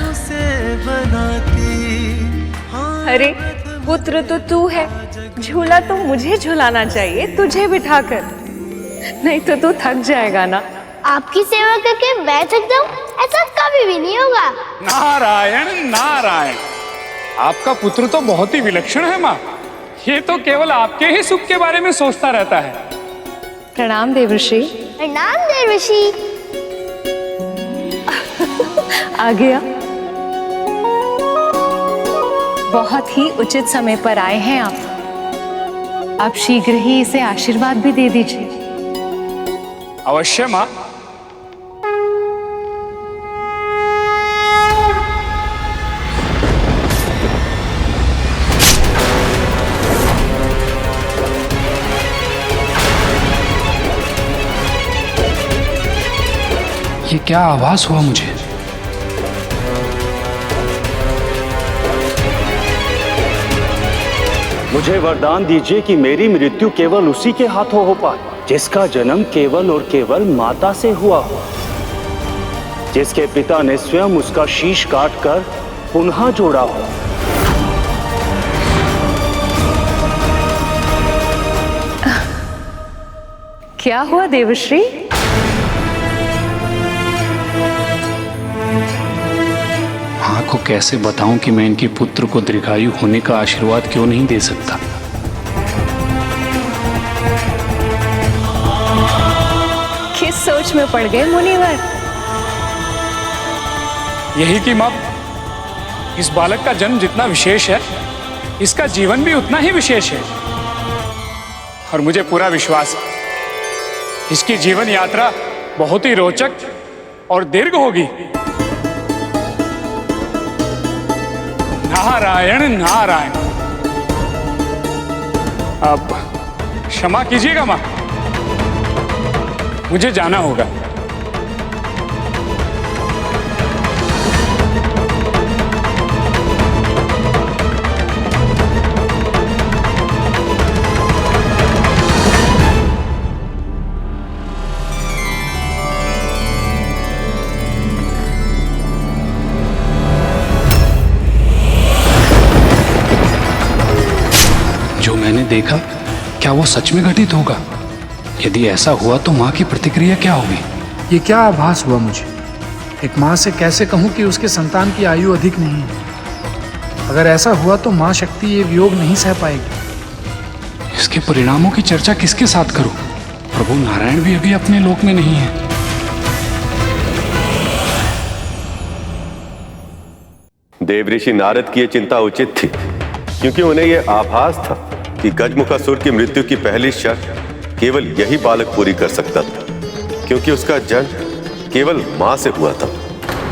उसे बनाती। अरे पुत्र तो तू है, झूला तो मुझे झुलाना चाहिए तुझे बिठाकर, नहीं तो तू थक जाएगा ना। आपकी सेवा करके मैं थक जाऊं, ऐसा कभी भी नहीं होगा। नारायण नारायण, आपका पुत्र तो बहुत ही विलक्षण है माँ। ये तो केवल आपके ही सुख के बारे में सोचता रहता है। प्रणाम देवर्षि। प्रणाम देवर्षि। आ गया। बहुत ही उचित समय पर आए हैं आप। आप शीघ्र ही इसे आशीर्वाद भी दे दीजिए। अवश्य माँ। ये क्या आभास हुआ मुझे? मुझे वरदान दीजिए कि मेरी मृत्यु केवल उसी के हाथों हो पाए जिसका जन्म केवल और केवल माता से हुआ हो, जिसके पिता ने स्वयं उसका शीश काटकर पुनः जोड़ा हो। क्या हुआ देवश्री? माँ को कैसे बताऊं कि मैं इनके पुत्र को दीर्घायु होने का आशीर्वाद क्यों नहीं दे सकता? किस सोच में पड़ गए मुनिवर? यही कि माँ, इस बालक का जन्म जितना विशेष है, इसका जीवन भी उतना ही विशेष है। और मुझे पूरा विश्वास है इसकी जीवन यात्रा बहुत ही रोचक और दीर्घ होगी। नारायण नारायण। अब क्षमा कीजिएगा मां, मुझे जाना होगा। जो मैंने देखा क्या वो सच में घटित होगा? यदि ऐसा हुआ तो माँ की प्रतिक्रिया क्या होगी? ये क्या आभास हुआ मुझे? एक माँ से कैसे कहूँ कि उसके संतान की आयु अधिक नहीं है? अगर ऐसा हुआ तो माँ शक्ति ये वियोग नहीं सह पाएगी। इसके परिणामों की चर्चा किसके साथ करूं? प्रभु नारायण भी अभी अपने लोक में नहीं है। देव ऋषि नारद की यह चिंता उचित थी, क्योंकि उन्हें यह आभास था कि गजमुखासुर की मृत्यु की पहली शर्त केवल यही बालक पूरी कर सकता था, क्योंकि उसका जन्म केवल मां से हुआ था।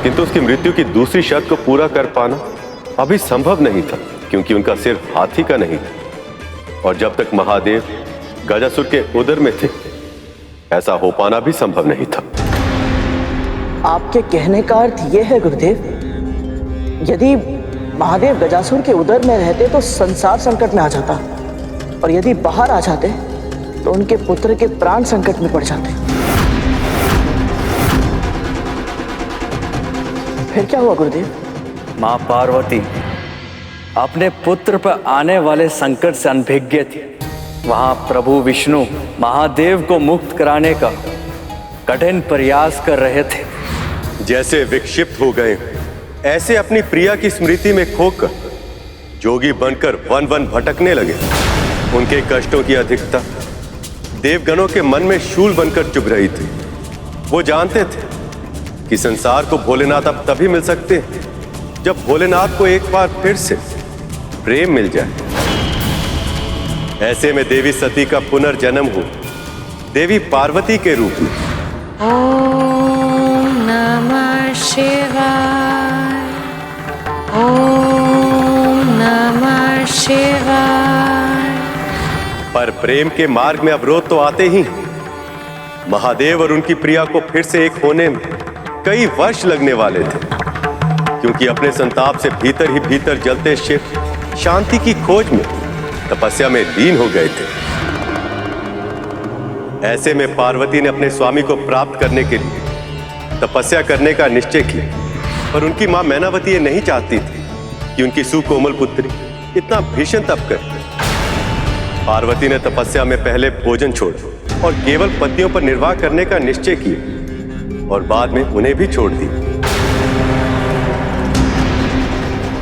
किंतु उसकी मृत्यु की दूसरी शर्त को पूरा कर पाना अभी संभव नहीं था, क्योंकि उनका सिर हाथी का नहीं था, और जब तक महादेव गजासुर के उदर में थे ऐसा हो पाना भी संभव नहीं था। आपके कहने का अर्थ यह है गुरुदेव, यदि महादेव गजासुर के उदर में रहते तो संसार संकट में आ जाता, और यदि बाहर आ जाते तो उनके पुत्र के प्राण संकट में पड़ जाते। फिर क्या हुआ गुरुदेव? मां पार्वती अपने पुत्र पर आने वाले संकट से अनभिज्ञ थी। वहां प्रभु विष्णु महादेव को मुक्त कराने का कठिन प्रयास कर रहे थे। जैसे विक्षिप्त हो गए ऐसे अपनी प्रिया की स्मृति में खोकर जोगी बनकर वन वन भटकने लगे। उनके कष्टों की अधिकता देवगणों के मन में शूल बनकर चुभ रही थी। वो जानते थे कि संसार को भोलेनाथ अब तभी मिल सकते हैं जब भोलेनाथ को एक बार फिर से प्रेम मिल जाए। ऐसे में देवी सती का पुनर्जन्म हो देवी पार्वती के रूप में। ओम नमः शिवाय, ओम नमः शिवाय। पर प्रेम के मार्ग में अवरोध तो आते ही। महादेव और उनकी प्रिया को फिर से एक होने में कई वर्ष लगने वाले थे, क्योंकि अपने संताप से भीतर ही भीतर जलते शिव शांति की खोज में तपस्या में लीन हो गए थे। ऐसे में पार्वती ने अपने स्वामी को प्राप्त करने के लिए तपस्या करने का निश्चय किया, पर उनकी मां मैनावती ये नहीं चाहती थी कि उनकी सुकोमल पुत्री इतना भीषण तप करे। पार्वती ने तपस्या में पहले भोजन छोड़ा और केवल पतियों पर निर्वाह करने का निश्चय किया, और बाद में उन्हें भी छोड़ दी।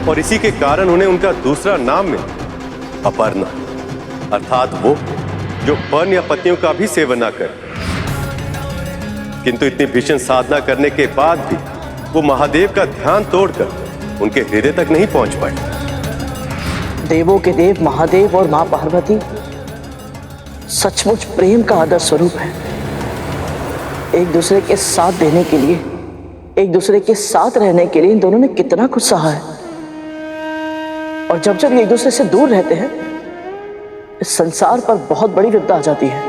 और इसी के कारण उन्हें उनका दूसरा नाम मिला, अपर्णा, अर्थात वो जो पर्ण या पतियों का भी सेवन न करे। किंतु इतनी भीषण साधना करने के बाद भी वो महादेव का ध्यान तोड़कर उनके हृदय तक नहीं पहुंच पाए। देवों के देव महादेव और मां पार्वती सचमुच प्रेम का आदर्श स्वरूप है। एक दूसरे के साथ देने के लिए, एक दूसरे के साथ रहने के लिए इन दोनों ने कितना कुछ सहा है, और जब जब एक दूसरे से दूर रहते हैं इस संसार पर बहुत बड़ी विपदा आ जाती है।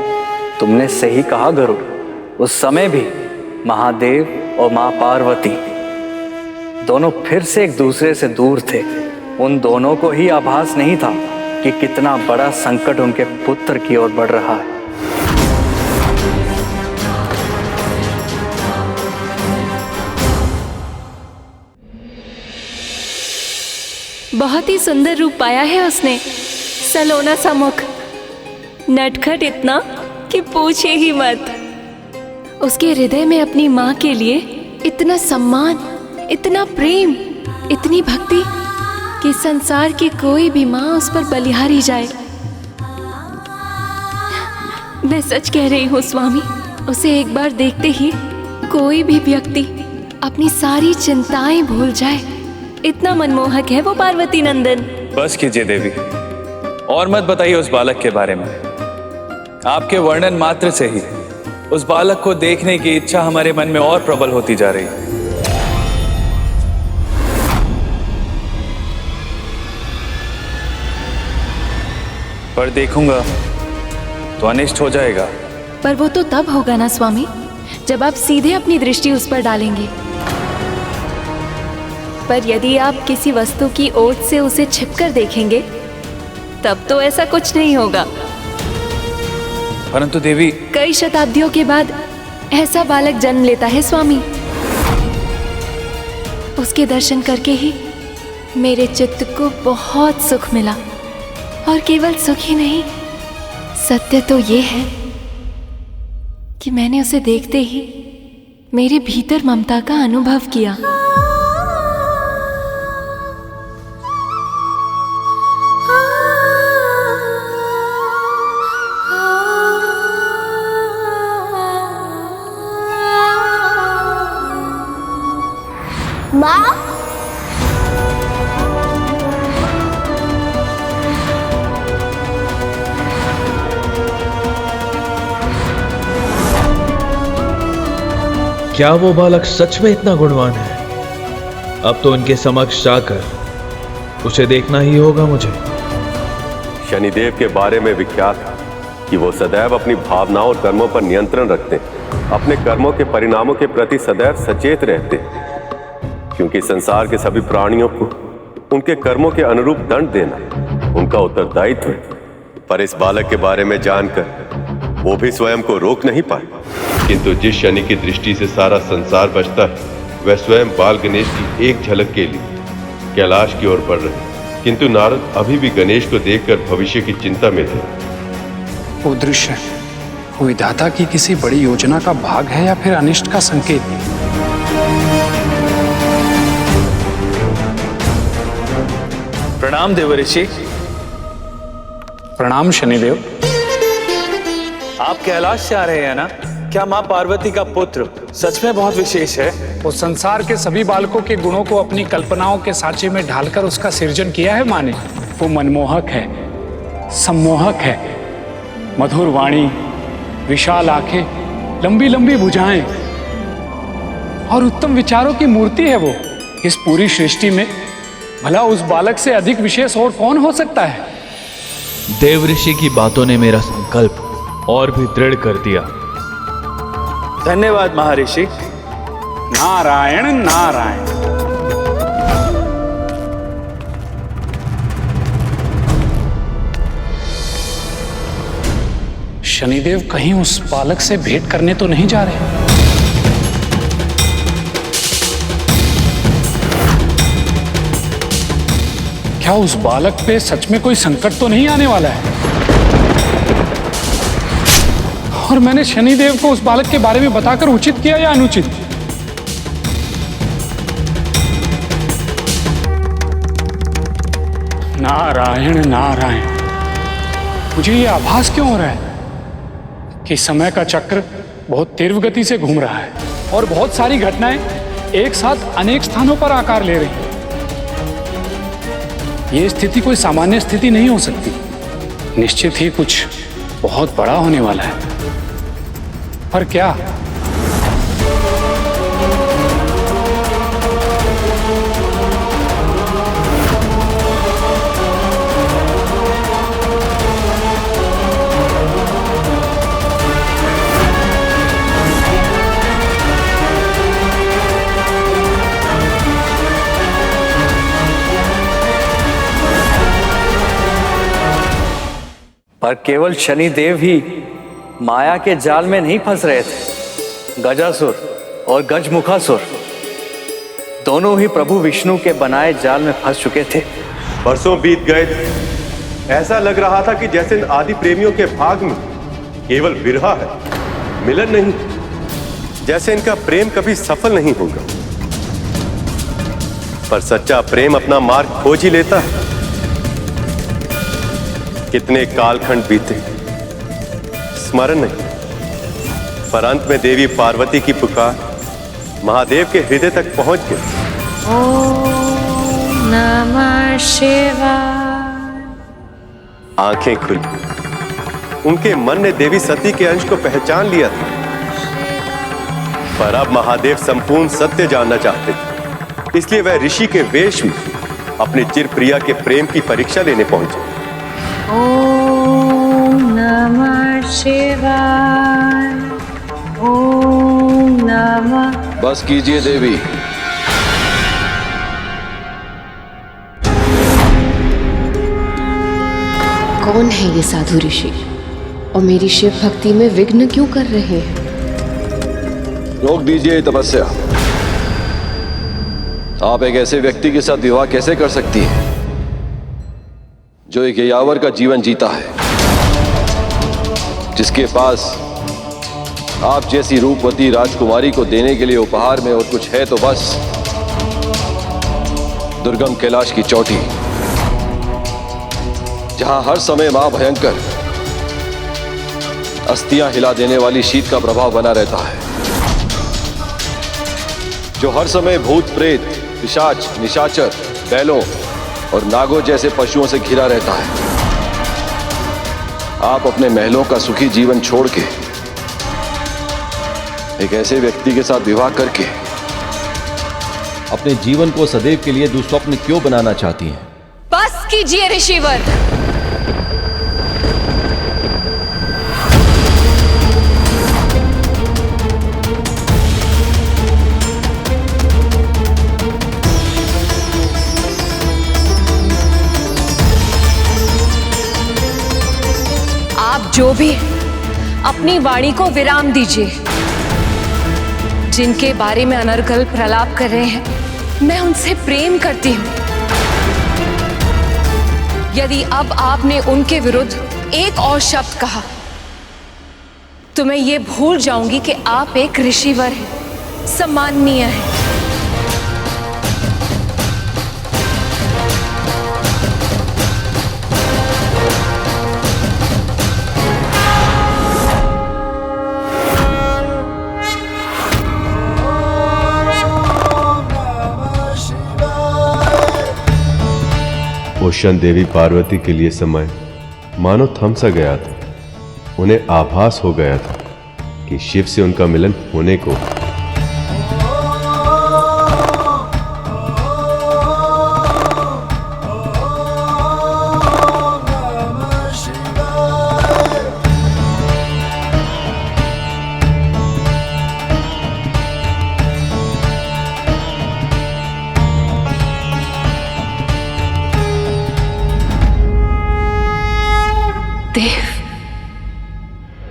तुमने सही कहा गरुड़। उस समय भी महादेव और मां पार्वती दोनों फिर से एक दूसरे से दूर थे। उन दोनों को ही आभास नहीं था कि कितना बड़ा संकट उनके पुत्र की ओर बढ़ रहा है। बहुत ही सुंदर रूप पाया है उसने, सलोना सा मुख, नटखट इतना कि पूछे ही मत। उसके हृदय में अपनी माँ के लिए इतना सम्मान, इतना प्रेम, इतनी भक्ति कि संसार की कोई भी माँ उस पर बलिहारी जाए। मैं सच कह रही हूँ स्वामी, उसे एक बार देखते ही कोई भी व्यक्ति अपनी सारी चिंताएं भूल जाए। इतना मनमोहक है वो पार्वती नंदन। बस कीजिए देवी, और मत बताइए उस बालक के बारे में। आपके वर्णन मात्र से ही उस बालक को देखने की इच्छा हमारे मन में और प्रबल होती जा रही है। पर देखूंगा तो अनिष्ट हो जाएगा। पर वो तो तब होगा ना स्वामी, जब आप सीधे अपनी दृष्टि उस पर डालेंगे। पर यदि आप किसी वस्तु की ओट से उसे छिपकर देखेंगे तब तो ऐसा कुछ नहीं होगा। परंतु देवी, कई शताब्दियों के बाद ऐसा बालक जन्म लेता है स्वामी। उसके दर्शन करके ही मेरे चित्त को बहुत सुख मिला, और केवल सुख ही नहीं, सत्य तो ये है कि मैंने उसे देखते ही मेरे भीतर ममता का अनुभव किया। माँ, क्या वो बालक सच में इतना गुणवान है? अब तो उनके समक्ष जाकर उसे देखना ही होगा मुझे। शनिदेव के बारे में विख्यात है कि वो सदैव अपनी भावनाओं और कर्मों पर नियंत्रण रखते हैं, अपने कर्मों के परिणामों के प्रति सदैव सचेत रहते हैं, क्योंकि संसार के सभी प्राणियों को उनके कर्मों के अनुरूप दंड देना उनका उत्तरदायित्व है। पर इस बालक के बारे में जानकर वो भी स्वयं को रोक नहीं पाए, किंतु जिस शनि की दृष्टि से सारा संसार बचता है, वह स्वयं बाल गणेश की एक झलक के लिए कैलाश की ओर बढ़ रहे। किंतु नारद अभी भी गणेश को देखकर भविष्य की चिंता में थे। वो दृश्य विधाता की किसी बड़ी योजना का भाग है या फिर अनिष्ट का संकेत? प्रणाम देव ऋषि। प्रणाम शनिदेव। आप कैलाश से आ रहे हैं ना? क्या माँ पार्वती का पुत्र सच में बहुत विशेष है? वो संसार के सभी बालकों के गुणों को अपनी कल्पनाओं के सांचे में ढालकर उसका सृजन किया है माँ ने। वो मनमोहक है, सम्मोहक है, मधुर वाणी, विशाल आंखें, लंबी लंबी भुजाएं और उत्तम विचारों की मूर्ति है वो। इस पूरी सृष्टि में भला उस बालक से अधिक विशेष और कौन हो सकता है? देव ऋषि की बातों ने मेरा संकल्प और भी दृढ़ कर दिया। धन्यवाद महर्षि। नारायण नारायण। शनिदेव कहीं उस बालक से भेंट करने तो नहीं जा रहे? क्या उस बालक पे सच में कोई संकट तो नहीं आने वाला है? और मैंने शनिदेव को उस बालक के बारे में बताकर उचित किया या अनुचित? नारायण नारायण। मुझे ये आभास क्यों हो रहा है कि समय का चक्र बहुत तीव्र गति से घूम रहा है और बहुत सारी घटनाएं एक साथ अनेक स्थानों पर आकार ले रही हैं। ये स्थिति कोई सामान्य स्थिति नहीं हो सकती। निश्चित ही कुछ बहुत बड़ा होने वाला है। पर क्या? पर केवल शनिदेव ही माया के जाल में नहीं फंस रहे थे। गजासुर और गजमुखासुर दोनों ही प्रभु विष्णु के बनाए जाल में फंस चुके थे। वर्षों बीत गए थे, ऐसा लग रहा था कि जैसे इन आदि प्रेमियों के भाग में केवल विरह है, मिलन नहीं, जैसे इनका प्रेम कभी सफल नहीं होगा। पर सच्चा प्रेम अपना मार्ग खोज ही लेता है। कितने कालखंड बीते, स्मरण नहीं, पर अंत में देवी पार्वती की पुकार महादेव के हृदय तक पहुंच गई। ओम नमः शिवाय। आंखें खुली, उनके मन ने देवी सती के अंश को पहचान लिया था। पर अब महादेव संपूर्ण सत्य जानना चाहते थे, इसलिए वह ऋषि के वेश में अपने चिर प्रिया के प्रेम की परीक्षा लेने पहुंचे। ओम नमः शिवाय। ओम नमः। बस कीजिए देवी। कौन है ये साधु ऋषि और मेरी शिव भक्ति में विघ्न क्यों कर रहे हैं? रोक दीजिए तपस्या। आप एक ऐसे व्यक्ति के साथ विवाह कैसे कर सकती हैं जो एक यावर का जीवन जीता है, जिसके पास आप जैसी रूपवती राजकुमारी को देने के लिए उपहार में और कुछ है तो बस दुर्गम कैलाश की चोटी, जहां हर समय मां भयंकर अस्थियां हिला देने वाली शीत का प्रभाव बना रहता है, जो हर समय भूत प्रेत, पिशाच, निशाचर, बैलों और नागों जैसे पशुओं से घिरा रहता है। आप अपने महलों का सुखी जीवन छोड़ के एक ऐसे व्यक्ति के साथ विवाह करके अपने जीवन को सदैव के लिए दुस्वप्न क्यों बनाना चाहती हैं? बस कीजिए ऋषिवर। आप जो भी अपनी वाणी को विराम दीजिए। जिनके बारे में अनर्गल प्रलाप कर रहे हैं, मैं उनसे प्रेम करती हूं। यदि अब आपने उनके विरुद्ध एक और शब्द कहा तो मैं ये भूल जाऊंगी कि आप एक ऋषिवर हैं, सम्माननीय हैं। उस क्षण देवी पार्वती के लिए समय मानो थम सा गया था। उन्हें आभास हो गया था कि शिव से उनका मिलन होने को।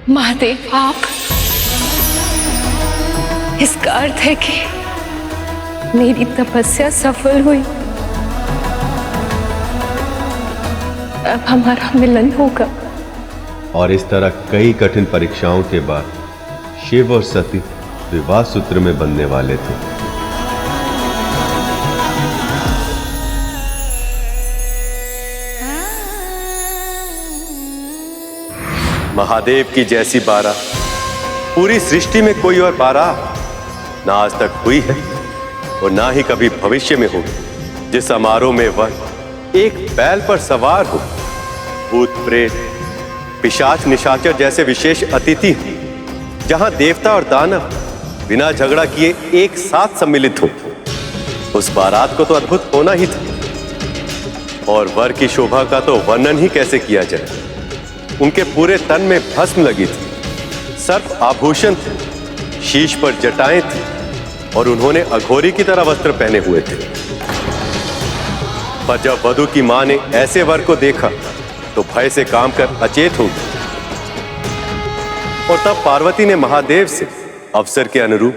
महादेव, आप, इसका अर्थ है कि मेरी तपस्या सफल हुई। अब हमारा मिलन होगा। और इस तरह कई कठिन परीक्षाओं के बाद शिव और सती विवाह सूत्र में बंधने वाले थे। महादेव की जैसी बारात पूरी सृष्टि में कोई और बारात ना आज तक हुई है और ना ही कभी भविष्य में होगी, जिस समारोह में वह एक बैल पर सवार हो, भूत प्रेत, पिशाच, निशाचर जैसे विशेष अतिथि हो, जहां देवता और दानव बिना झगड़ा किए एक साथ सम्मिलित हो। उस बारात को तो अद्भुत होना ही था। और वर की शोभा का तो वर्णन ही कैसे किया जाए। उनके पूरे तन में भस्म लगी थी, सर्प आभूषण थे, शीश पर जटाएं थी और उन्होंने अघोरी की तरह वस्त्र पहने हुए थे। पर जब वधू की मां ने ऐसे वर को देखा तो भय से काम कर अचेत हो गई। और तब पार्वती ने महादेव से अवसर के अनुरूप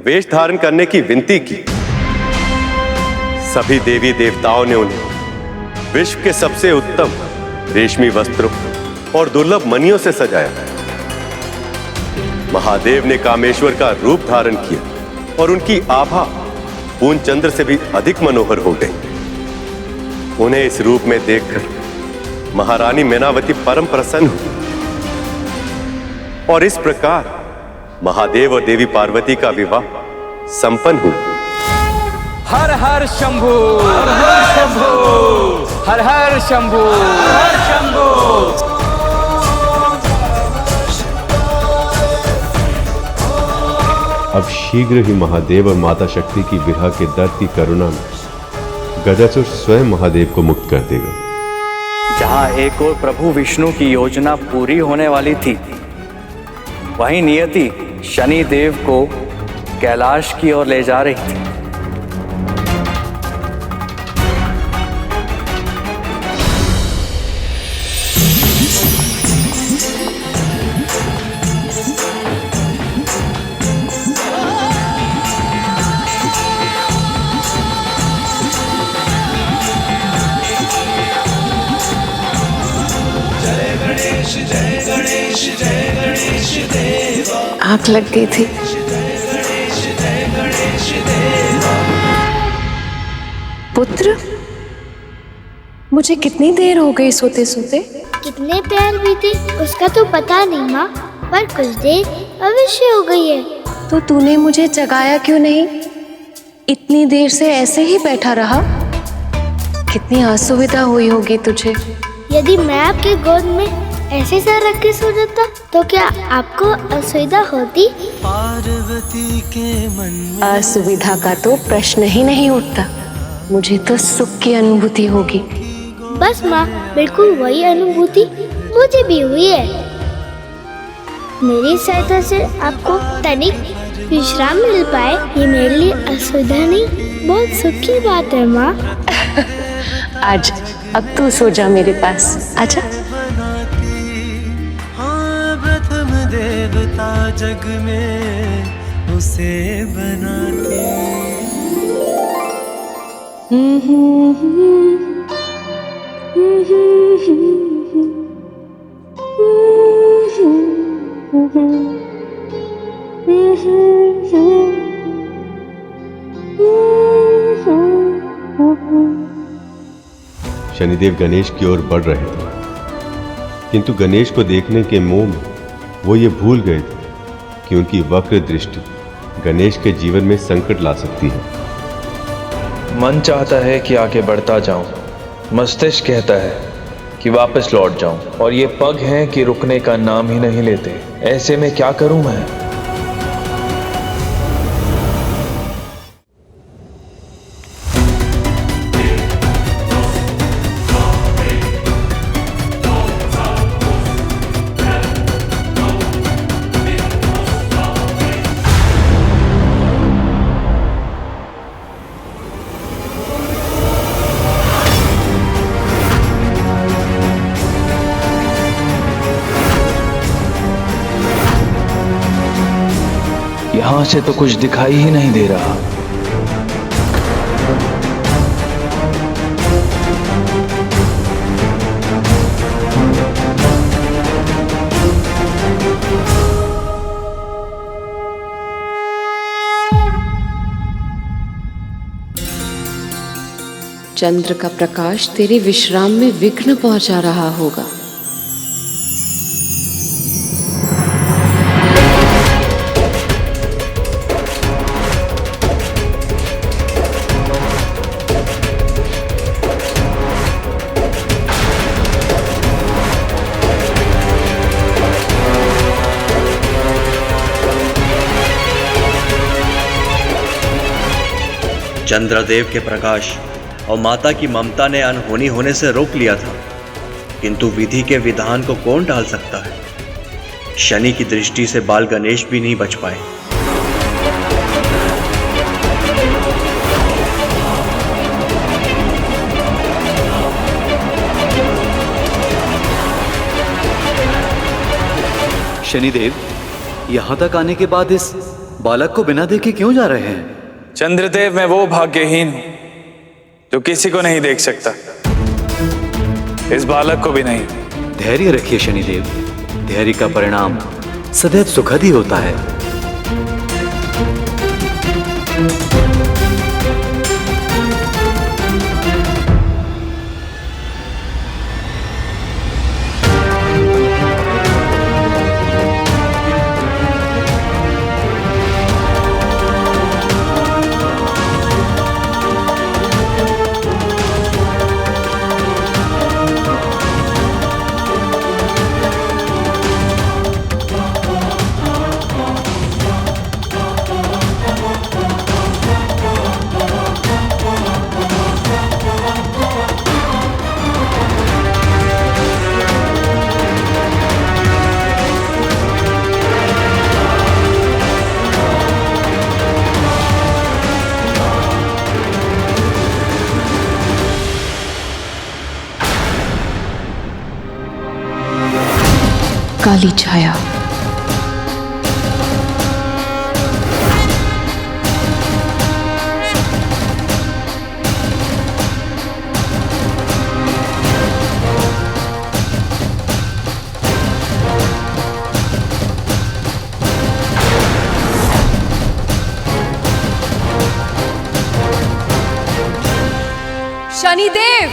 वेश धारण करने की विनती की। सभी देवी देवताओं ने उन्हें विश्व के सबसे उत्तम रेशमी वस्त्रों और दुर्लभ मणियों से सजाया। महादेव ने कामेश्वर का रूप धारण किया और उनकी आभा पूर्ण चंद्र से भी अधिक मनोहर हो गई। उन्हें इस रूप में देखकर महारानी मैनावती परम प्रसन्न हुई और इस प्रकार महादेव और देवी पार्वती का विवाह संपन्न हुआ। हर हर शंभू, हर हर शंभू, हर हर शंभू, हर शंभू। अब शीघ्र ही महादेव और माता शक्ति की विरह के दर्द की करुणा में गजासुर स्वयं महादेव को मुक्त कर देगा। जहां एक और प्रभु विष्णु की योजना पूरी होने वाली थी, वहीं नियति शनि देव को कैलाश की ओर ले जा रही थी। आंख लग गई थी। पुत्र, मुझे कितनी देर हो गई सोते सोते? कितने पैर बीते उसका तो पता नहीं माँ, पर कुछ देर अवश्य हो गई है। तो तूने मुझे जगाया क्यों नहीं? इतनी देर से ऐसे ही बैठा रहा। कितनी असुविधा हुई होगी तुझे। यदि मैं आपके गोद में ऐसे सर रख के सो जाता तो क्या आपको असुविधा होती? पार्वती के मन असुविधा का तो प्रश्न ही नहीं उठता। मुझे तो सुख की अनुभूति होगी। बस माँ, बिल्कुल वही अनुभूति मुझे भी हुई है। मेरी सहायता से आपको तनिक विश्राम मिल पाए, ये मेरे लिए असुविधा नहीं, बहुत सुख की बात है माँ। आज अब तू सो जा मेरे पास, आजा। हाँ, प्रथम देवता जग में उसे बनाती। शनिदेव गणेश की ओर बढ़ रहे थे, किंतु गणेश को देखने के मोह में वो ये भूल गए थे कि उनकी वक्र दृष्टि गणेश के जीवन में संकट ला सकती है। मन चाहता है कि आगे बढ़ता जाऊं, मस्तिष्क कहता है कि वापस लौट जाऊं, और ये पग हैं कि रुकने का नाम ही नहीं लेते। ऐसे में क्या करूं मैं? यहां से तो कुछ दिखाई ही नहीं दे रहा। चंद्र का प्रकाश तेरे विश्राम में विघ्न पहुंचा रहा होगा। चंद्रदेव के प्रकाश और माता की ममता ने अनहोनी होने से रोक लिया था, किंतु विधि के विधान को कौन टाल सकता है? शनि की दृष्टि से बाल गणेश भी नहीं बच पाए। शनिदेव, यहाँ तक आने के बाद इस बालक को बिना देखे क्यों जा रहे हैं? चंद्रदेव, मैं वो भाग्यहीन हूं जो किसी को नहीं देख सकता, इस बालक को भी नहीं। धैर्य रखिए शनिदेव, धैर्य का परिणाम सदैव सुखद ही होता है। काली छाया। शनि देव।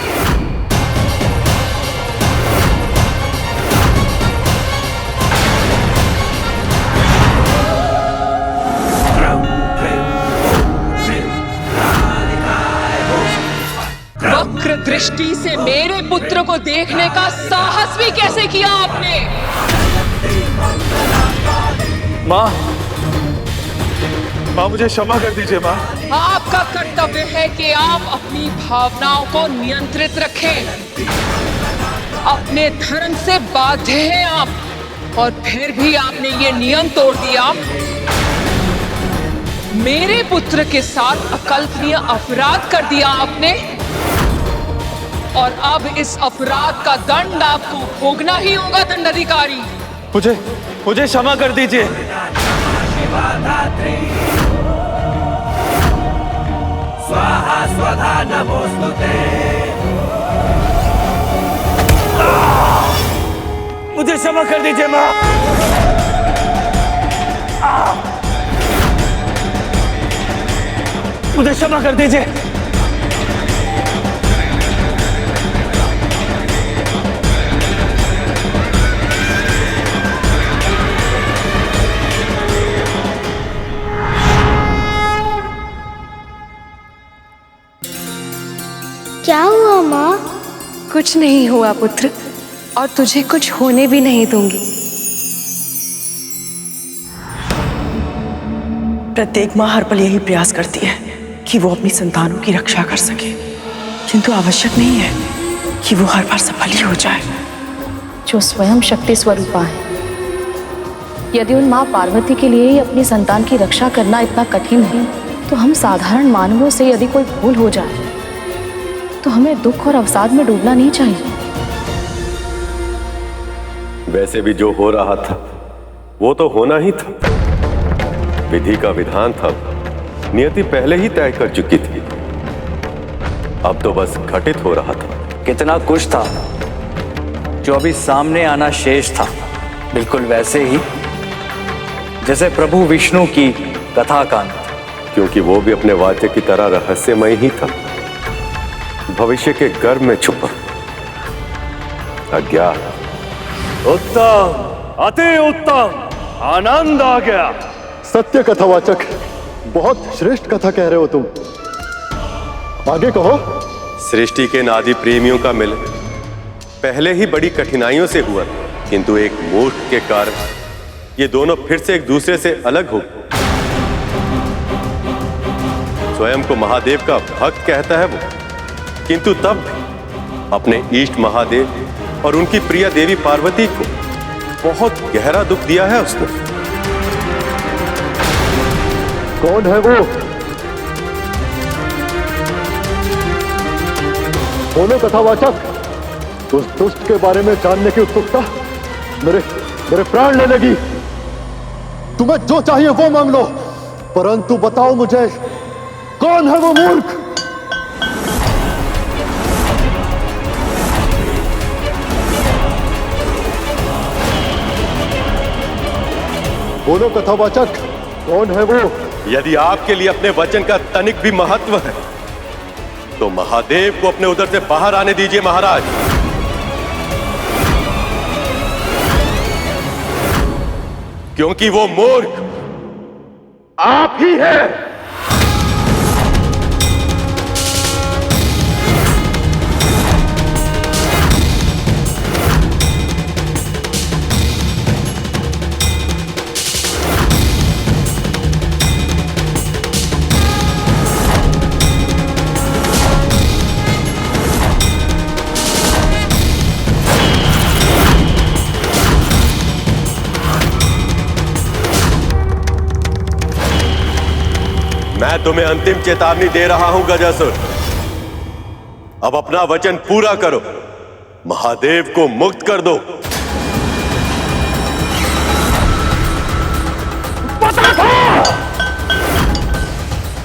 वक्र दृष्टि से मेरे पुत्र को देखने का साहस भी कैसे किया आपने? माँ, माँ मुझे क्षमा कर दीजिए माँ। आपका कर्तव्य है कि आप अपनी भावनाओं को नियंत्रित रखें। अपने धर्म से बाध्य हैं आप, और फिर भी आपने ये नियम तोड़ दिया। मेरे पुत्र के साथ अकल्पनीय अपराध कर दिया आपने, और अब इस अपराध का दंड आपको भोगना ही होगा दंडाधिकारी। मुझे क्षमा कर दीजिए। स्वाहा स्वधा नमोस्तुते। मुझे क्षमा कर दीजिए माँ। मुझे क्षमा कर दीजिए। क्या हुआ माँ? कुछ नहीं हुआ पुत्र, और तुझे कुछ होने भी नहीं दूंगी। प्रत्येक माँ हर पल यही प्रयास करती है कि वो अपनी संतानों की रक्षा कर सके, किंतु आवश्यक नहीं है कि वो हर बार सफल ही हो जाए। जो स्वयं शक्ति स्वरूपा है, यदि उन माँ पार्वती के लिए ही अपनी संतान की रक्षा करना इतना कठिन है, तो हम साधारण मानवों से यदि कोई भूल हो जाए तो हमें दुख और अवसाद में डूबना नहीं चाहिए। वैसे भी जो हो रहा था वो तो होना ही था। विधि का विधान था, नियति पहले ही तय कर चुकी थी। अब तो बस घटित हो रहा था। कितना कुछ था जो अभी सामने आना शेष था, बिल्कुल वैसे ही जैसे प्रभु विष्णु की कथा कांड, क्योंकि वो भी अपने वाद्य की तरह रहस्यमय ही था, भविष्य के गर्भ में छुपा अज्ञात। उत्तम, अति उत्तम, आनंद आ गया। सत्य कथावाचक, बहुत श्रेष्ठ कथा कह रहे हो तुम। आगे कहो। सृष्टि के नादी प्रेमियों का मिलन पहले ही बड़ी कठिनाइयों से हुआ, किंतु एक मूर्ख के कारण ये दोनों फिर से एक दूसरे से अलग हो। स्वयं को महादेव का भक्त कहता है वो, किंतु तब भी अपने इष्ट महादेव और उनकी प्रिय देवी पार्वती को बहुत गहरा दुख दिया है उसने। कौन है वो? बोलो कथावाचक। उस दुष्ट के बारे में जानने की उत्सुकता मेरे प्राण ले लगी। तुम्हें जो चाहिए वो मांग लो, परंतु बताओ मुझे, कौन है वो मूर्ख? बोलो कथावाचक, कौन है वो? यदि आपके लिए अपने वचन का तनिक भी महत्व है तो महादेव को अपने उदर से बाहर आने दीजिए महाराज। क्योंकि वो मूर्ख आप ही हैं। मैं तुम्हें अंतिम चेतावनी दे रहा हूं गजासुर। अब अपना वचन पूरा करो, महादेव को मुक्त कर दो।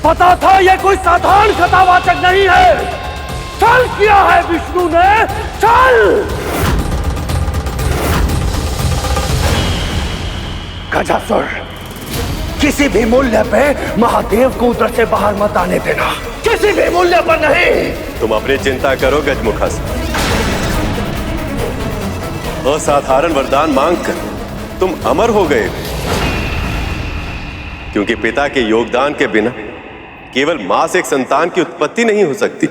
पता था यह कोई साधारण कथावाचक नहीं है। छल किया है विष्णु ने, छल। गजासुर, किसी भी मूल्य पे महादेव को उधर से बाहर मत आने देना, किसी भी मूल्य पर नहीं। तुम अपनी चिंता करो गजमुखासुर। असाधारण वरदान मांगकर तुम अमर हो गए, क्योंकि पिता के योगदान के बिना केवल मां से एक संतान की उत्पत्ति नहीं हो सकती।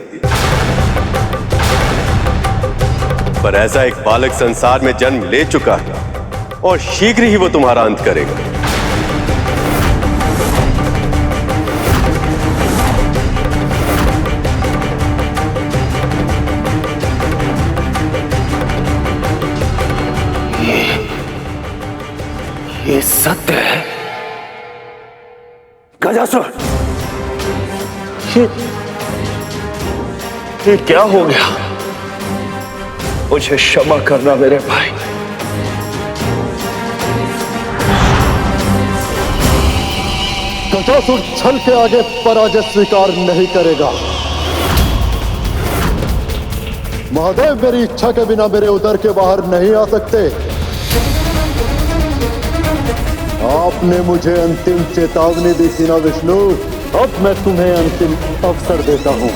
पर ऐसा एक बालक संसार में जन्म ले चुका है और शीघ्र ही वो तुम्हारा अंत करेगा। ये सत्य है गजासुर? ये क्या हो गया? मुझे क्षमा करना मेरे भाई। गजासुर छल के आगे पराजय स्वीकार नहीं करेगा। महादेव मेरी इच्छा के बिना मेरे उदर के बाहर नहीं आ सकते। आपने मुझे अंतिम चेतावनी दी थी ना विष्णु, अब मैं तुम्हें अंतिम अवसर देता हूं।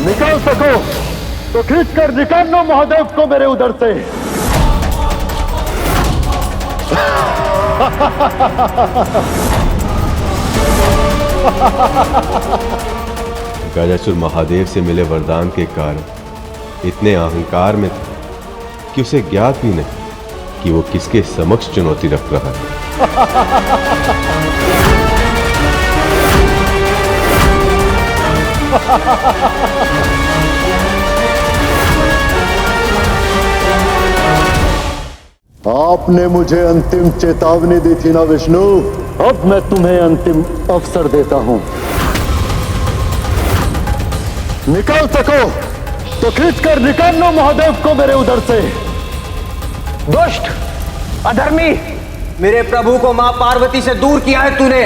निकाल सको तो खींचकर निकाल लो महादेव को मेरे उदर से। गजासुर महादेव से मिले वरदान के कारण इतने अहंकार में था कि उसे ज्ञात भी नहीं कि वो किसके समक्ष चुनौती रख रहा है। आपने मुझे अंतिम चेतावनी दी थी ना विष्णु, अब मैं तुम्हें अंतिम अवसर देता हूं। निकाल सको तो खींचकर निकाल लो महादेव को मेरे उदर से। दुष्ट, अधर्मी, मेरे प्रभु को मां पार्वती से दूर किया है तूने।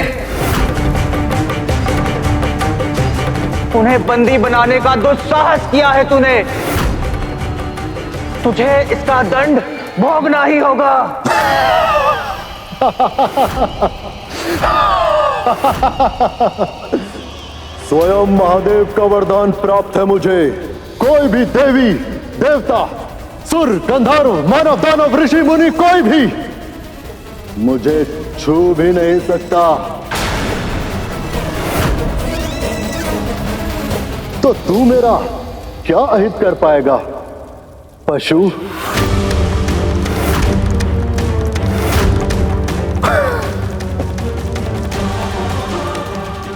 उन्हें बंदी बनाने का दुस्साहस किया है तूने। तुझे इसका दंड भोगना ही होगा। स्वयं महादेव का वरदान प्राप्त है मुझे। कोई भी देवी देवता, सुर, गंधर्व, मानव, दानव, ऋषि, मुनि, कोई भी मुझे छू भी नहीं सकता। तो तू मेरा क्या अहित कर पाएगा पशु?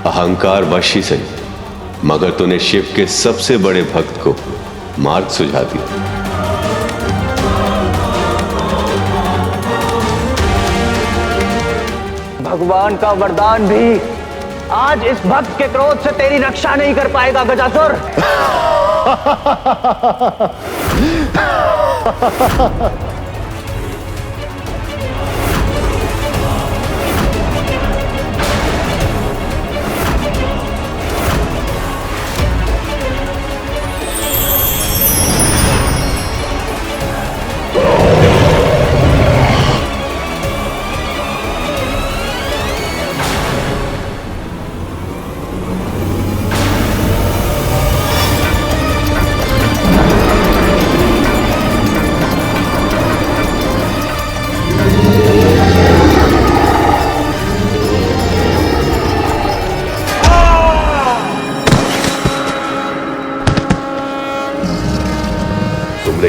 अहंकार वश ही सही, मगर तूने शिव के सबसे बड़े भक्त को मार्ग सुझा दिया। भगवान का वरदान भी आज इस भक्त के क्रोध से तेरी रक्षा नहीं कर पाएगा गजासुर।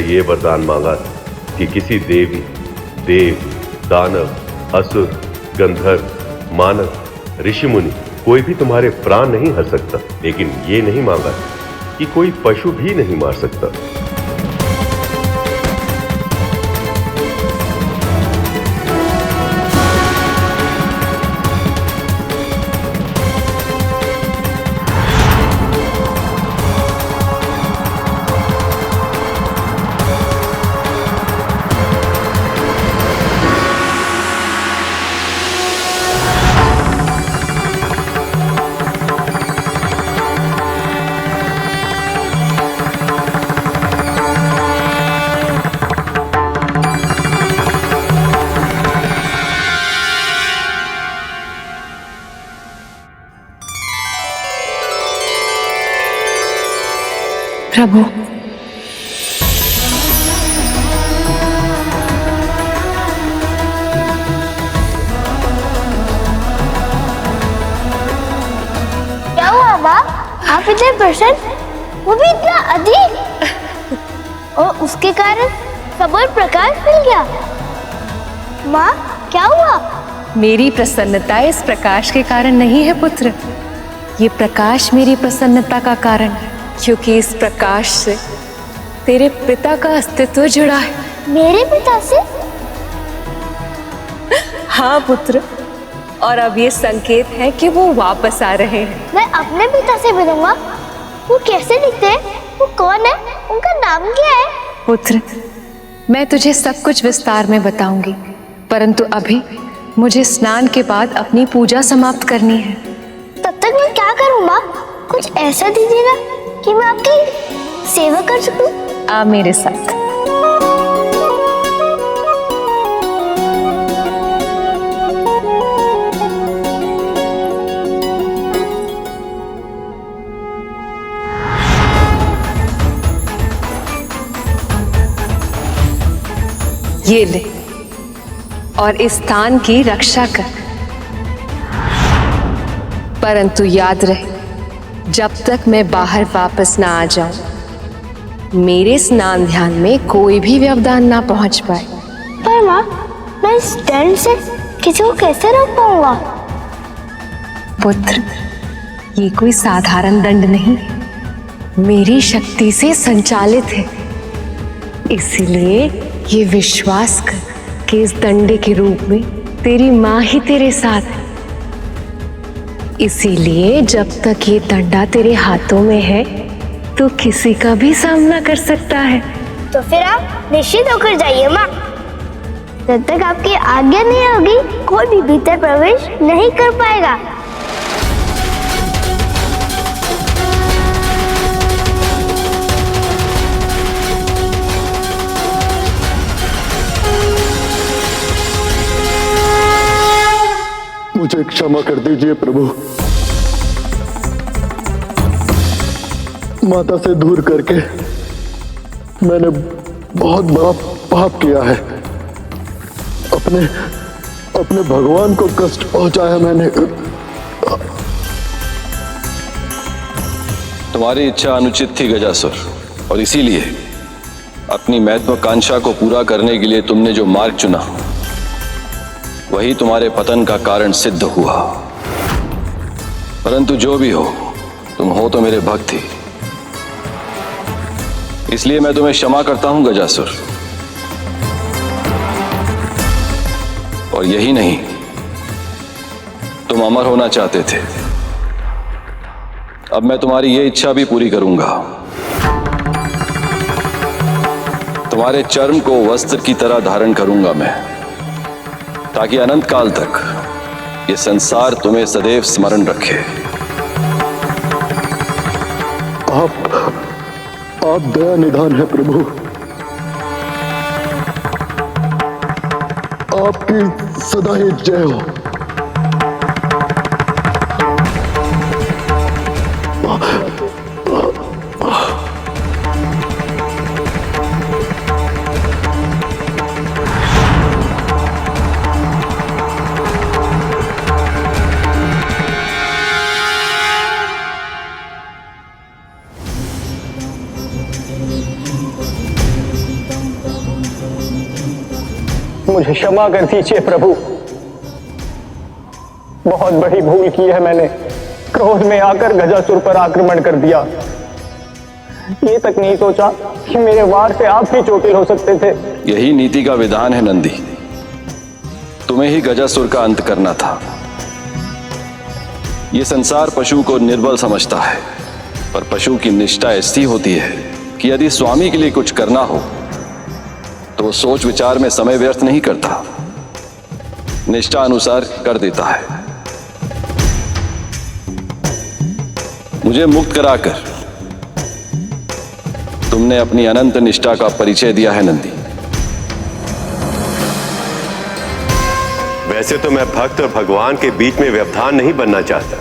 ये वरदान मांगा कि किसी देवी, देव, दानव, असुर, गंधर्व, मानव, ऋषि मुनि कोई भी तुम्हारे प्राण नहीं हर सकता, लेकिन ये नहीं मांगा कि कोई पशु भी नहीं मार सकता। प्रभु। क्या हुआ माँ? आप इतने प्रसन्न, वो भी इतना अधिक, और उसके कारण सब और प्रकाश मिल गया। माँ क्या हुआ? मेरी प्रसन्नता इस प्रकाश के कारण नहीं है पुत्र, ये प्रकाश मेरी प्रसन्नता का कारण है, क्योंकि इस प्रकाश से तेरे पिता का अस्तित्व जुड़ा है। मेरे पिता से? हाँ पुत्र, और अब ये संकेत है कि वो वापस आ रहे हैं। मैं अपने पिता से मिलूंगा। वो कैसे दिखते हैं? वो कौन है? उनका नाम क्या है? पुत्र, मैं तुझे सब कुछ विस्तार में बताऊंगी, परंतु अभी मुझे स्नान के बाद अपनी पूजा समाप्त करनी है। तब तक मैं क्या करूं माँ? कुछ ऐसा दीजिए ना कि मैं आपकी सेवा कर सकूं। आ मेरे साथ। ये ले और इस स्थान की रक्षा कर, परंतु याद रहे, जब तक मैं बाहर वापस ना आ जाऊं, मेरे स्नान ध्यान में कोई भी व्यवधान ना पहुंच पाए। पर माँ, मैं इस दंड से किसी को कैसे रोक पाऊंगा? पुत्र, ये कोई साधारण दंड नहीं, मेरी शक्ति से संचालित है। इसीलिए ये विश्वास कर कि इस दंडे के रूप में तेरी माँ ही तेरे साथ है। इसीलिए जब तक ये दंडा तेरे हाथों में है तो किसी का भी सामना कर सकता है। तो फिर आप निश्चित होकर जाइए माँ। जब तक आपकी आज्ञा नहीं होगी, कोई भी भीतर प्रवेश नहीं कर पाएगा। मुझे क्षमा कर दीजिए प्रभु। माता से दूर करके मैंने बहुत बड़ा पाप किया है। अपने भगवान को कष्ट पहुंचाया मैंने। तुम्हारी इच्छा अनुचित थी गजासुर, और इसीलिए अपनी महत्वाकांक्षा को पूरा करने के लिए तुमने जो मार्ग चुना वही तुम्हारे पतन का कारण सिद्ध हुआ। परंतु जो भी हो, तुम हो तो मेरे भक्त ही, इसलिए मैं तुम्हें क्षमा करता हूं गजासुर। और यही नहीं, तुम अमर होना चाहते थे, अब मैं तुम्हारी ये इच्छा भी पूरी करूंगा। तुम्हारे चर्म को वस्त्र की तरह धारण करूंगा मैं, ताकि अनंत काल तक ये संसार तुम्हें सदैव स्मरण रखे। आप दया निधान है प्रभु। आपकी सदा ही जय हो। मुझे क्षमा कर दीजिए प्रभु, बहुत बड़ी भूल की है मैंने। क्रोध में आकर गजासुर पर आक्रमण कर दिया। ये तक नहीं सोचा कि मेरे वार से आप भी चोटिल हो सकते थे। यही नीति का विधान है नंदी, तुम्हें ही गजासुर का अंत करना था। ये संसार पशु को निर्बल समझता है, पर पशु की निष्ठा ऐसी होती है कि यदि स्वामी के लिए कुछ करना हो तो वो सोच विचार में समय व्यर्थ नहीं करता, निष्ठा अनुसार कर देता है। मुझे मुक्त कराकर तुमने अपनी अनंत निष्ठा का परिचय दिया है नंदी। वैसे तो मैं भक्त और भगवान के बीच में व्यवधान नहीं बनना चाहता,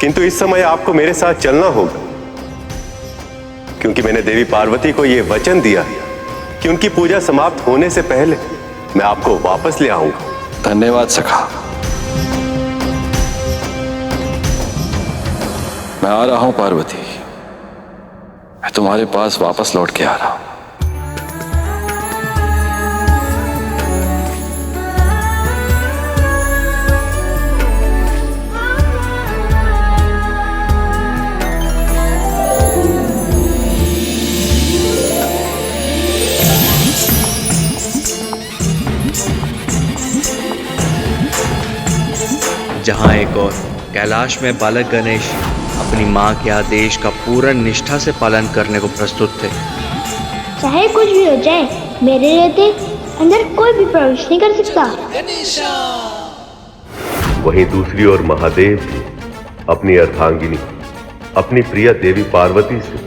किंतु इस समय आपको मेरे साथ चलना होगा, क्योंकि मैंने देवी पार्वती को यह वचन दिया कि उनकी पूजा समाप्त होने से पहले मैं आपको वापस ले आऊंगा। धन्यवाद सखा। मैं आ रहा हूं पार्वती, मैं तुम्हारे पास वापस लौट के आ रहा हूं। जहां एक और कैलाश में बालक गणेश अपनी मां के आदेश का पूर्ण निष्ठा से पालन करने को प्रस्तुत थे। चाहे कुछ भी हो जाए, मेरे रहते अंदर कोई भी प्रवेश नहीं कर सकता। वहीं दूसरी ओर महादेव अपनी अर्धांगिनी अपनी प्रिय देवी पार्वती से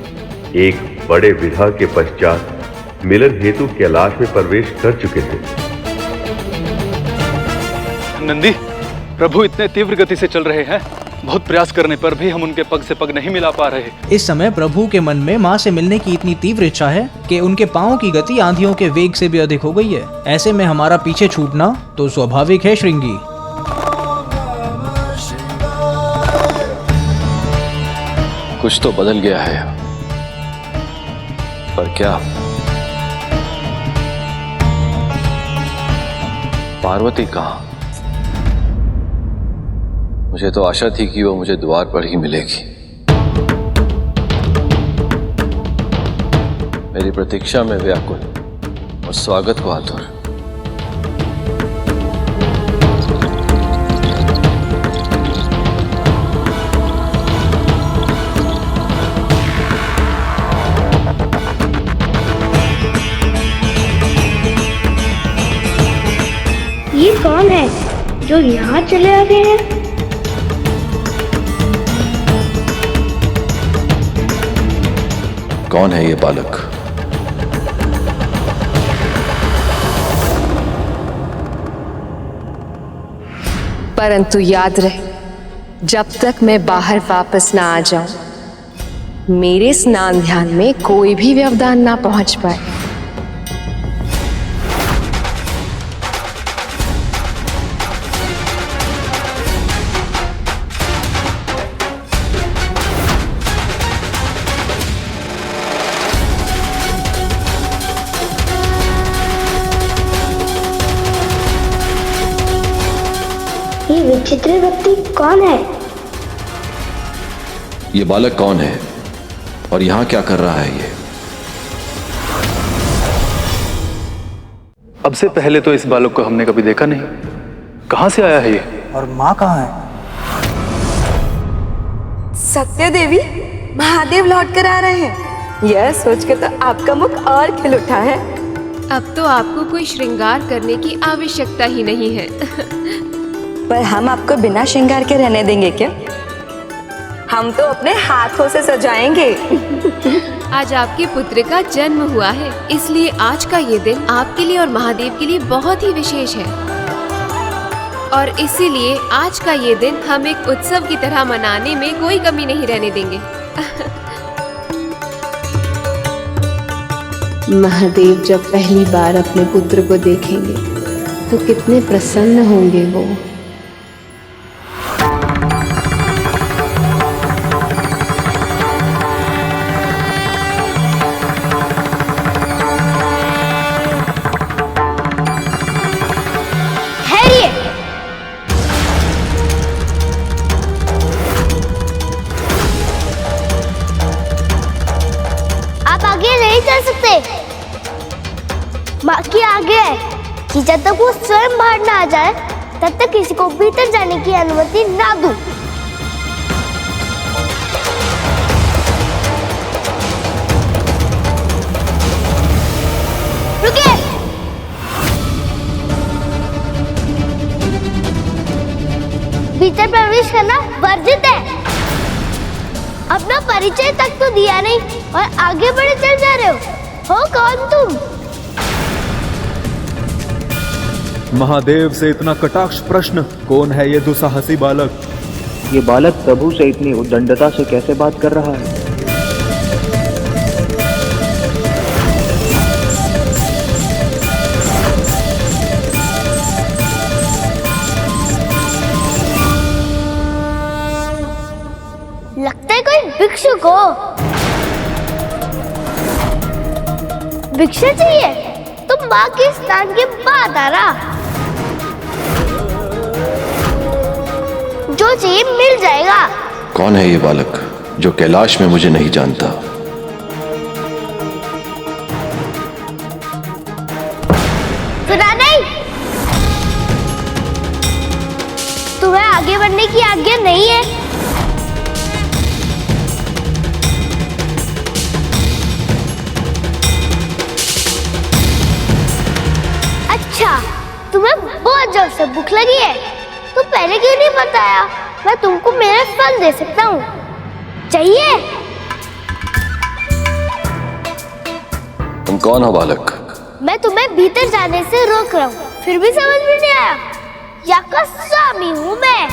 एक बड़े विधा के पश्चात मिलन हेतु कैलाश में प्रवेश कर चुके थे। नंदी, प्रभु इतने तीव्र गति से चल रहे हैं, बहुत प्रयास करने पर भी हम उनके पग से पग नहीं मिला पा रहे। इस समय प्रभु के मन में माँ से मिलने की इतनी तीव्र इच्छा है कि उनके पाँव की गति आंधियों के वेग से भी अधिक हो गई है। ऐसे में हमारा पीछे छूटना तो स्वाभाविक है श्रृंगी। कुछ तो बदल गया है, पर क्या? पार्वती कहाँ? मुझे तो आशा थी कि वो मुझे द्वार पर ही मिलेगी। मेरी प्रतीक्षा में व्याकुल और स्वागत को आतुर। ये कौन है जो यहाँ चले आ गए हैं? कौन है ये बालक? परंतु याद रहे, जब तक मैं बाहर वापस ना आ जाऊं, मेरे स्नान ध्यान में कोई भी व्यवधान ना पहुंच पाए। ये विचित्र व्यक्ति कौन है? ये बालक कौन है और यहाँ क्या कर रहा है ये? अब से पहले तो इस बालक को हमने कभी देखा नहीं। कहाँ से आया है ये? और माँ कहाँ है? सत्य देवी, महादेव लौट कर आ रहे हैं। यह सोच के तो आपका मुख और खिल उठा है। अब तो आपको कोई श्रृंगार करने की आवश्यकता ही नहीं है। पर हम आपको बिना श्रृंगार के रहने देंगे क्या? हम तो अपने हाथों से सजाएंगे। आज आपके पुत्र का जन्म हुआ है, इसलिए आज का ये दिन आपके लिए और महादेव के लिए बहुत ही विशेष है। और इसीलिए आज का ये दिन हम एक उत्सव की तरह मनाने में कोई कमी नहीं रहने देंगे। महादेव जब पहली बार अपने पुत्र को देखेंगे तो कितने प्रसन्न होंगे वो। बाकी आगे है कि जब तक वो स्वयं बाहर ना आ जाए तब तक किसी को भीतर जाने की अनुमति ना दूं। रुकिए। भीतर प्रवेश करना वर्जित है। अपना परिचय तक तो दिया नहीं और आगे बढ़े चल जा रहे हो कौन तुम? महादेव से इतना कटाक्ष प्रश्न, कौन है ये दुस्साहसी बालक? ये बालक प्रभु से इतनी उद्दंडता से कैसे बात कर रहा है? लगता है कोई भिक्षुक हो। भिक्षा चाहिए तो माँ के स्नान के बाद आ रहा। जो चाहिए मिल जाएगा। कौन है ये बालक जो कैलाश में मुझे नहीं जानता? सुना नहीं? तुम्हें आगे बढ़ने की आज्ञा नहीं है। अच्छा, तुम्हें बहुत जोर से भूख लगी है तो पहले क्यों नहीं बताया? मैं तुमको मेरे फल दे सकता हूँ। चाहिए? तुम कौन हो बालक? मैं तुम्हें भीतर जाने से रोक रहा हूँ, फिर भी समझ में नहीं आया? यहाँ का स्वामी हूँ मैं।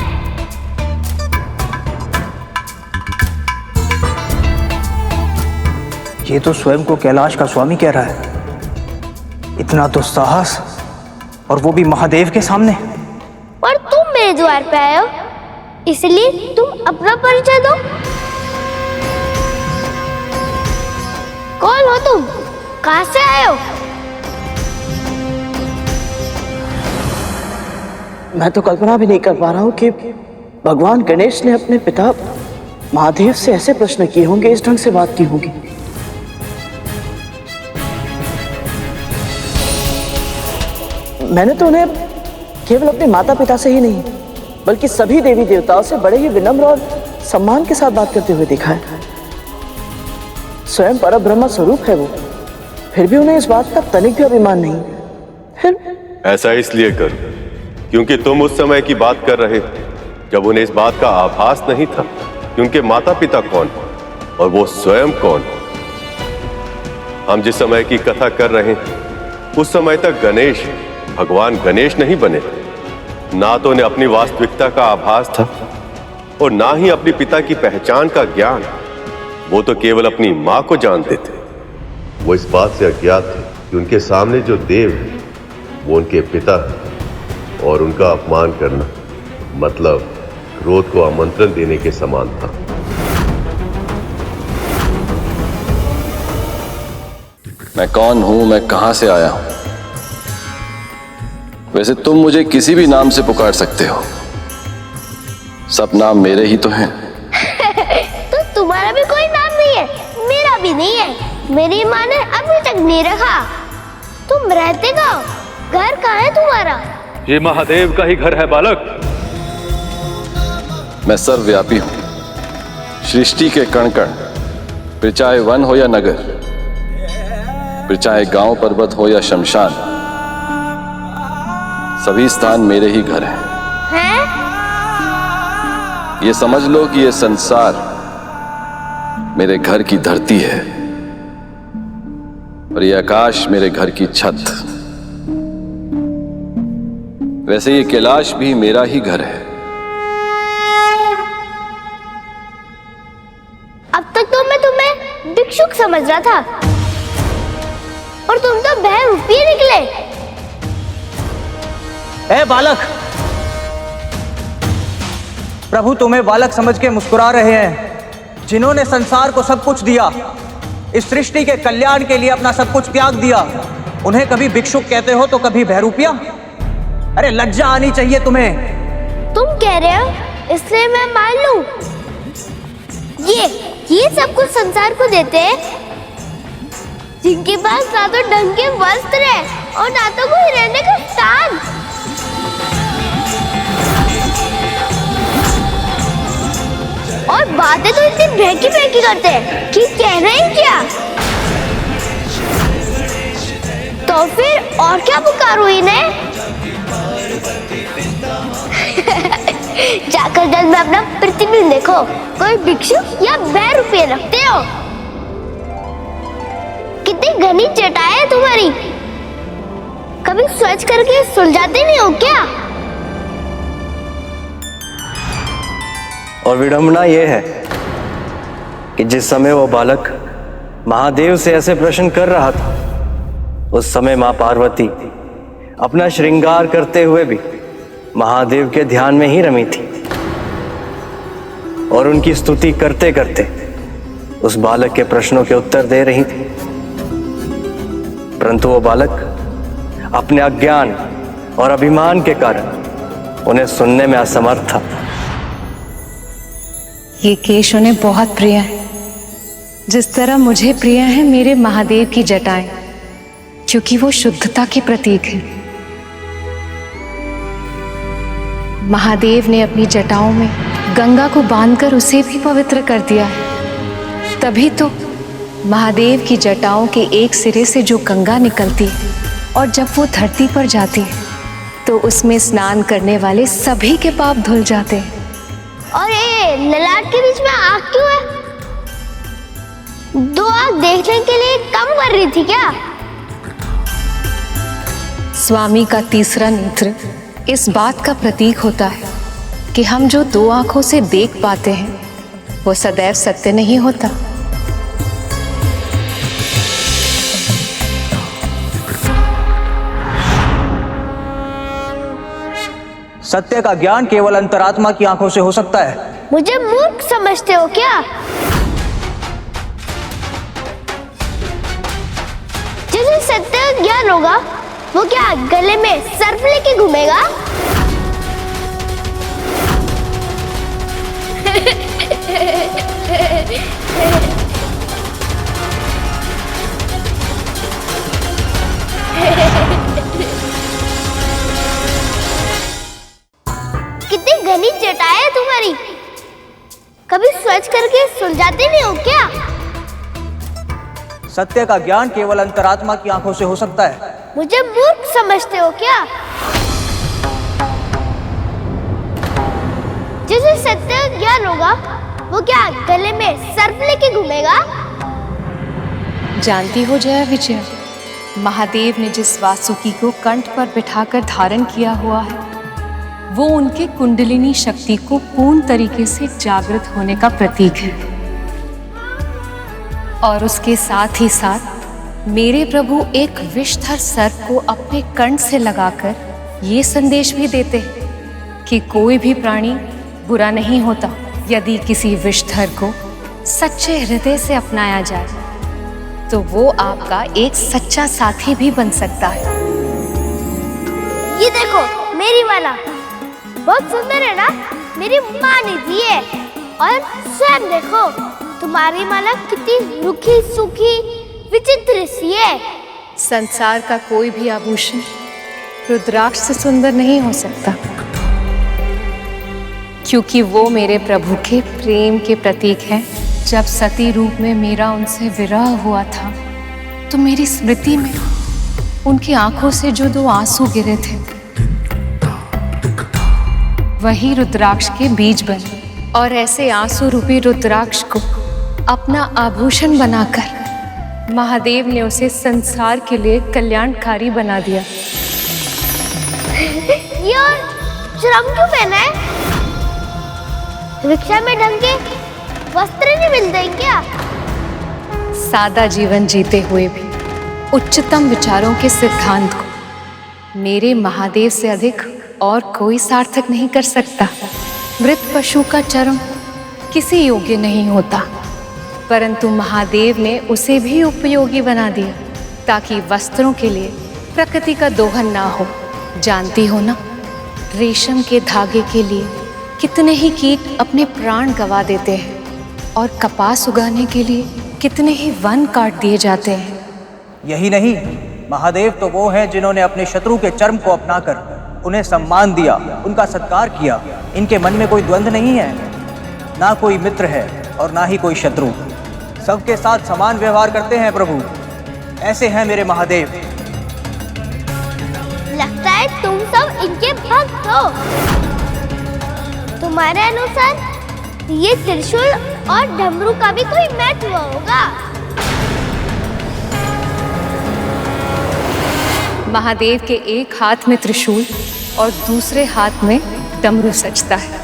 ये तो स्वयं को कैलाश का स्वामी कह रहा है। इतना तो साहस, और वो भी महादेव के सामने। और तुम मेरे द्वार पे आए हो, इसलिए तुम अपना परिचय दो। कौन हो तुम? कहाँ से आए हो? मैं तो कल्पना भी नहीं कर पा रहा हूँ कि भगवान गणेश ने अपने पिता महादेव से ऐसे प्रश्न किए होंगे, इस ढंग से बात की होगी। मैंने तो उन्हें केवल अपने माता पिता से ही नहीं बल्कि सभी देवी देवताओं से बड़े ही विनम्र और सम्मान के साथ बात करते हुए देखा है। स्वयं परब्रह्म स्वरूप है वो, फिर भी उन्हें इस बात का तनिक भी अभिमान नहीं। फिर ऐसा इसलिए कर क्योंकि तुम उस समय की बात कर रहे थे जब उन्हें इस बात का आभास नहीं था कि उनके माता पिता कौन और वो स्वयं कौन। हम जिस समय की कथा कर रहे हैं उस समय तक गणेश भगवान गणेश नहीं बने। ना तो उन्हें अपनी वास्तविकता का आभास था और ना ही अपने पिता की पहचान का ज्ञान। वो तो केवल अपनी मां को जानते थे। वो इस बात से अज्ञात थे कि उनके सामने जो देव है वो उनके पिता है और उनका अपमान करना मतलब क्रोध को आमंत्रण देने के समान था। मैं कौन हूं, मैं कहां से आया हूं? वैसे तुम मुझे किसी भी नाम से पुकार सकते हो, सब नाम मेरे ही तो हैं। तो तुम्हारा भी कोई नाम नहीं है, मेरा भी नहीं है। मेरी माँ ने अभी तक नहीं रखा। तुम रहते कहाँ? घर कहाँ है तुम्हारा? ये महादेव का ही घर है बालक। मैं सर्वव्यापी हूं, सृष्टि के कण कण, फिर चाहे वन हो या नगर, फिर चाहे गांव पर्वत हो या शमशान, सभी स्थान मेरे ही घर हैं। ये समझ लो कि ये संसार मेरे घर की धरती है और ये आकाश मेरे घर की छत। वैसे ये कैलाश भी मेरा ही घर है। अब तक तो मैं तुम्हें भिक्षुक समझ रहा था और तुम तो बहरूपी निकले। ए बालक, प्रभु तुम्हें बालक समझ के मुस्कुरा रहे हैं। जिन्होंने संसार को सब कुछ दिया, इस सृष्टि के कल्याण के लिए अपना सब कुछ त्याग दिया, उन्हें कभी भिक्षुक कहते हो तो कभी बहरूपिया। अरे लज्जा आनी चाहिए तुम्हें। तुम कह रहे हो इसलिए मैं मान लूं। ये सब कुछ संसार को देते हैं जिनके पास ना तो ढंग के वस्त्र है और ना तो कोई रहने का स्थान। और बातें तो इतनी बहकी बहकी करते हैं कि कह रहे हैं क्या? तो फिर और क्या पुकारूं इन्हें? जाकर जल में अपना प्रतिबिंब देखो, कोई भिक्षुक या बहरूपी रखते हो? कितनी घनी चटाई है तुम्हारी, कभी सोच करके सुलझाते नहीं हो क्या? और विडंबना यह है कि जिस समय वो बालक महादेव से ऐसे प्रश्न कर रहा था, उस समय मां पार्वती अपना श्रृंगार करते हुए भी महादेव के ध्यान में ही रमी थी। और उनकी स्तुति करते करते उस बालक के प्रश्नों के उत्तर दे रही थी, परंतु वो बालक अपने अज्ञान और अभिमान के कारण उन्हें सुनने में असमर्थ था। ये केश उन्हें बहुत प्रिय है, जिस तरह मुझे प्रिय है मेरे महादेव की जटाएं, क्योंकि वो शुद्धता के प्रतीक है। महादेव ने अपनी जटाओं में गंगा को बांधकर उसे भी पवित्र कर दिया है। तभी तो महादेव की जटाओं के एक सिरे से जो गंगा निकलती है और जब वो धरती पर जाती है तो उसमें स्नान करने वाले सभी के पाप धुल जाते हैं। और ये ललाट के बीच में आँख क्यों है? दो आँख देखने के लिए कम कर रही थी क्या? स्वामी का तीसरा नेत्र इस बात का प्रतीक होता है कि हम जो दो आंखों से देख पाते हैं वो सदैव सत्य नहीं होता। सत्य का ज्ञान केवल अंतरात्मा की आंखों से हो सकता है। मुझे मूर्ख समझते हो क्या? जिसे सत्य का ज्ञान होगा वो क्या गले में सर्प लेके घूमेगा? कितनी घनी जटाएं है तुम्हारी, कभी सोच करके सुलझाते नहीं हो क्या? सत्य का ज्ञान केवल अंतरात्मा की आंखों से हो सकता है। मुझे मूर्ख समझते हो क्या? जिसे सत्य का ज्ञान होगा वो क्या गले में सर्प लेके घूमेगा? जानती हो जया विजय, महादेव ने जिस वासुकी को कंठ पर बिठाकर धारण किया हुआ है वो उनके कुंडलिनी शक्ति को पूर्ण तरीके से जागृत होने का प्रतीक है। और उसके साथ ही साथ मेरे प्रभु एक विषधर सर्प को अपने कंठ से लगाकर ये संदेश भी देते हैं कि कोई भी प्राणी बुरा नहीं होता यदि किसी विषधर को सच्चे हृदय से अपनाया जाए तो वो आपका एक सच्चा साथी भी बन सकता है। ये देखो मेरी वाला बहुत सुंदर है ना? मेरी माँ ने दी है। और स्वयं देखो तुम्हारी माला कितनी रूखी सूखी विचित्र सी है। संसार का कोई भी आभूषण रुद्राक्ष से सुंदर नहीं हो सकता, क्योंकि वो मेरे प्रभु के प्रेम के प्रतीक हैं। जब सती रूप में मेरा उनसे विरह हुआ था तो मेरी स्मृति में उनकी आंखों से जो दो आंसू गिरे थे वही रुद्राक्ष के बीज बने। और ऐसे आंसू रूपी रुद्राक्ष को अपना आभूषण बनाकर महादेव ने उसे संसार के लिए कल्याणकारी बना दिया। यार श्रम क्यों पहना है? रिक्शा में ढंग के वस्त्र नहीं मिलते क्या? सादा जीवन जीते हुए भी उच्चतम विचारों के सिद्धांत को मेरे महादेव से अधिक और कोई सार्थक नहीं कर सकता। मृत पशु का चर्म किसी योग्य नहीं होता, परंतु महादेव ने उसे भी उपयोगी बना दिया ताकि वस्त्रों के लिए प्रकृति का दोहन ना हो। जानती हो ना, रेशम के धागे के लिए कितने ही कीट अपने प्राण गंवा देते हैं और कपास उगाने के लिए कितने ही वन काट दिए जाते हैं। यही नहीं, महादेव तो वो हैं जिन्होंने अपने शत्रु के चर्म को अपनाकर उन्हें सम्मान दिया, उनका सत्कार किया। इनके मन में कोई द्वंद्व नहीं है, ना कोई मित्र है और ना ही कोई शत्रु। सबके साथ समान व्यवहार करते हैं प्रभु। ऐसे हैं मेरे महादेव। लगता है तुम सब इनके भक्त हो। तुम्हारे अनुसार ये त्रिशूल और डमरू का भी कोई महत्व होगा। महादेव के एक हाथ में त्रिशूल और दूसरे हाथ में डमरू सजता है।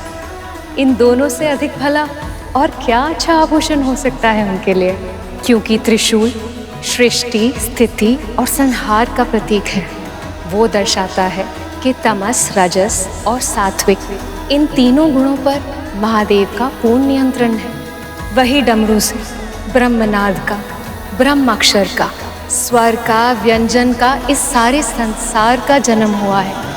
इन दोनों से अधिक भला और क्या अच्छा आभूषण हो सकता है उनके लिए, क्योंकि त्रिशूल सृष्टि, स्थिति और संहार का प्रतीक है। वो दर्शाता है कि तमस, रजस और सात्विक इन तीनों गुणों पर महादेव का पूर्ण नियंत्रण है। वही डमरू से ब्रह्मनाद का, ब्रह्माक्षर का, स्वर का, व्यंजन का, इस सारे संसार का जन्म हुआ है।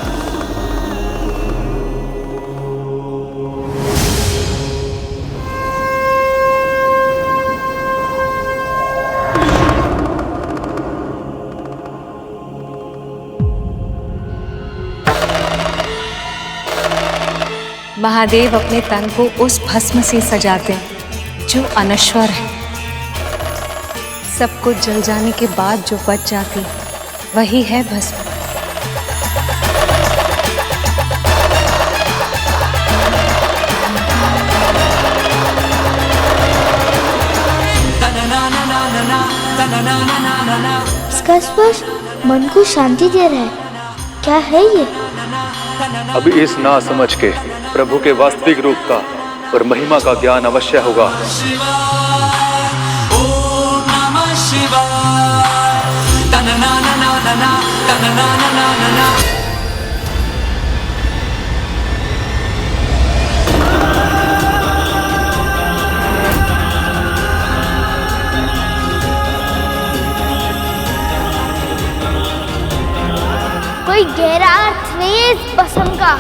महादेव अपने तन को उस भस्म से सजाते हैं जो अनश्वर है। सब कुछ जल जाने के बाद जो बच जाती है वही है भस्म। इसका स्पर्श मन को शांति दे रहा है। क्या है ये? अब इस ना समझ के प्रभु के वास्तविक रूप का और महिमा का ज्ञान अवश्य होगा। कोई गहरा अर्थ नहीं है इस भस्म का।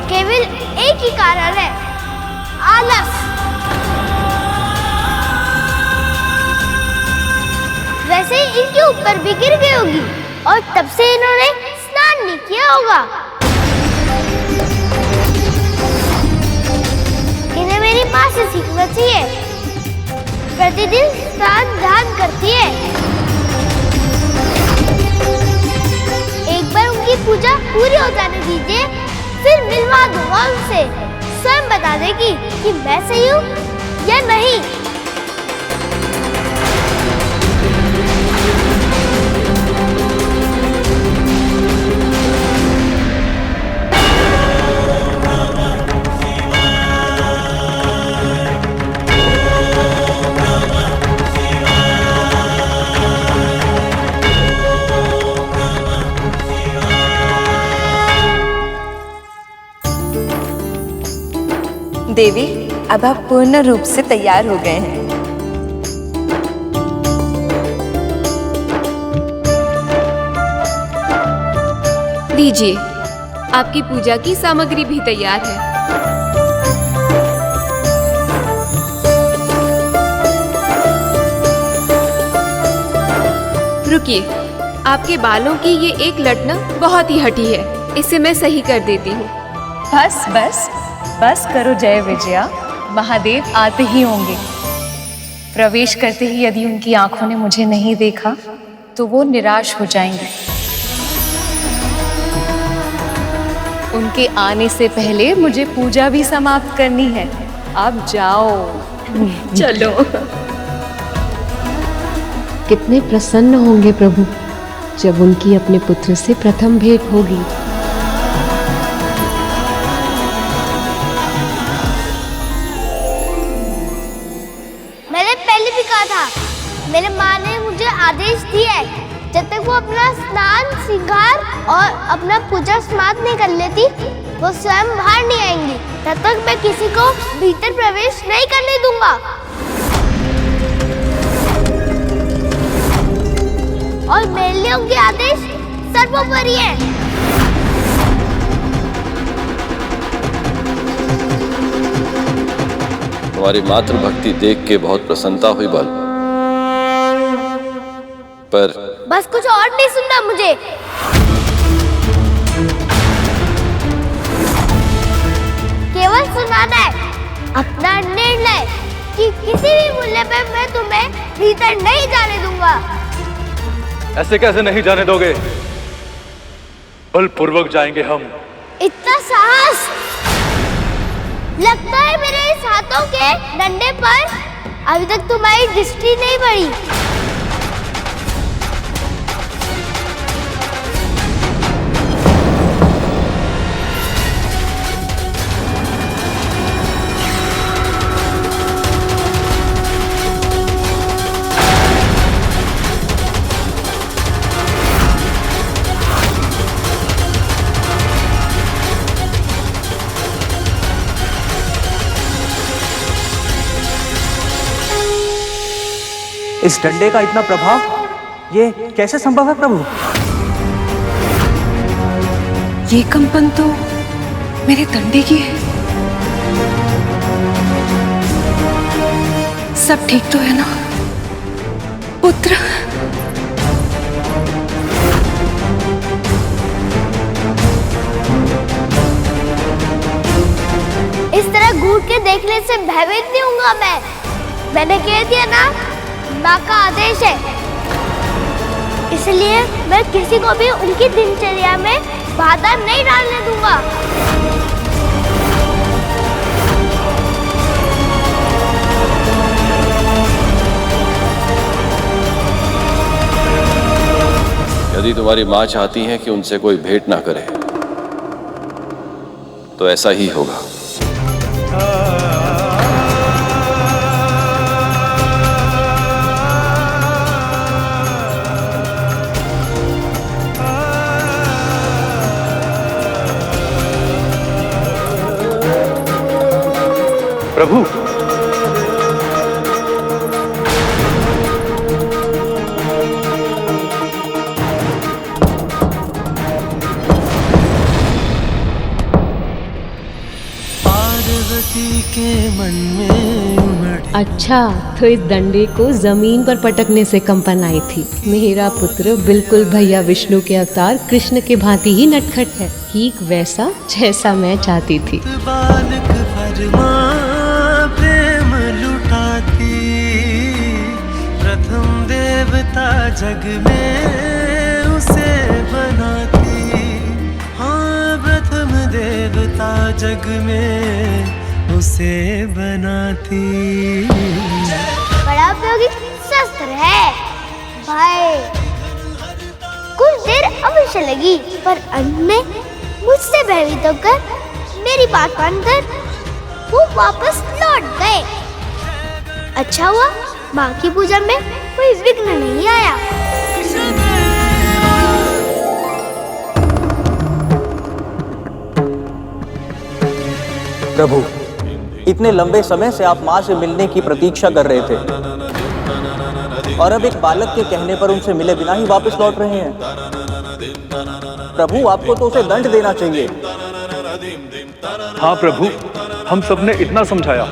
केवल एक ही कारण है, आलस। वैसे इनके ऊपर भी गिर गई होगी और तब से इन्होंने स्नान नहीं किया होगा। इन्हें मेरी माँ से सीखना चाहिए। प्रतिदिन स्नान ध्यान करती है। एक बार उनकी पूजा पूरी हो जाने दीजिए, फिर मिलवा दूंगा उनसे। स्वयं बता देगी कि मैं सही हूँ या नहीं। देवी, अब आप पूर्ण रूप से तैयार हो गए हैं। लीजिए, आपकी पूजा की सामग्री भी तैयार है। रुकिए, आपके बालों की ये एक लट ना बहुत ही हटी है, इसे मैं सही कर देती हूँ। बस बस बस करो जय विजया, महादेव आते ही होंगे। प्रवेश करते ही यदि उनकी आंखों ने मुझे नहीं देखा तो वो निराश हो जाएंगे। उनके आने से पहले मुझे पूजा भी समाप्त करनी है। अब जाओ। चलो। कितने प्रसन्न होंगे प्रभु जब उनकी अपने पुत्र से प्रथम भेंट होगी। मेरे माँ ने मुझे आदेश दिया है, जब तक वो अपना स्नान, श्रृंगार और अपना पूजा समाप्त नहीं कर लेती, वो स्वयं बाहर नहीं आएंगी। तब तक मैं किसी को भीतर प्रवेश नहीं करने दूंगा। और मेरे लिए उनके आदेश सर्वोपरि है। तुम्हारी मातृभक्ति देख के बहुत प्रसन्नता हुई बाल, पर बस कुछ और नहीं सुनना मुझे। केवल सुनाना है अपना निर्णय कि किसी भी मूल्य पर मैं तुम्हें भीतर नहीं जाने दूंगा। ऐसे कैसे नहीं जाने दोगे? बलपूर्वक जाएंगे हम। इतना साहस! लगता है मेरे इस हाथों के डंडे पर अभी तक तुम्हारी दृष्टि नहीं पड़ी। इस डंडे का इतना प्रभाव ये कैसे संभव है प्रभु? ये कंपन तो मेरे डंडे की है। सब ठीक तो है ना पुत्र? इस तरह घूर के देखने से भयभीत नहीं होऊंगा मैं। मैंने कह दिया ना, माँ का आदेश है, इसलिए मैं किसी को भी उनकी दिनचर्या में बाधा नहीं डालने दूंगा। यदि तुम्हारी माँ चाहती है कि उनसे कोई भेंट ना करे तो ऐसा ही होगा। प्रभु, पार्वती के मन में उमड़। अच्छा, तो इस डंडे को जमीन पर पटकने से कंपन आई थी। मेरा पुत्र बिल्कुल भैया विष्णु के अवतार कृष्ण के भांति ही नटखट है, ठीक वैसा जैसा मैं चाहती थी। बालक फरमा प्रेम लुटाती, प्रथम देवता जग में उसे बनाती। हाँ, प्रथम देवता जग में उसे बनाती। बड़ा उपयोगी शस्त्र है भाई। कुछ देर अवश्य लगी, पर अंत में मुझसे भयभीत होकर मेरी बात मानकर वो वापस लौट गए। अच्छा हुआ माँ की पूजा में कोई विघ्न नहीं आया। प्रभु, इतने लंबे समय से आप माँ से मिलने की प्रतीक्षा कर रहे थे और अब एक बालक के कहने पर उनसे मिले बिना ही वापस लौट रहे हैं। प्रभु, आपको तो उसे दंड देना चाहिए। हाँ प्रभु, हम सबने इतना समझाया,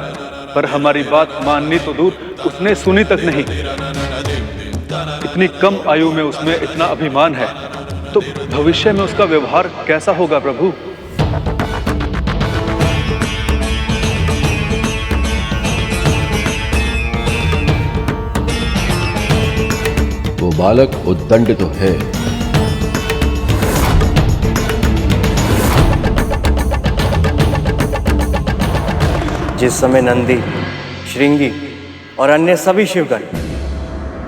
पर हमारी बात माननी तो दूर, उसने सुनी तक नहीं। इतनी कम आयु में उसमें इतना अभिमान है, तो भविष्य में उसका व्यवहार कैसा होगा प्रभु? वो बालक उद्दंड तो है, जिस समय नंदी, श्रृंगी और अन्य सभी शिवगण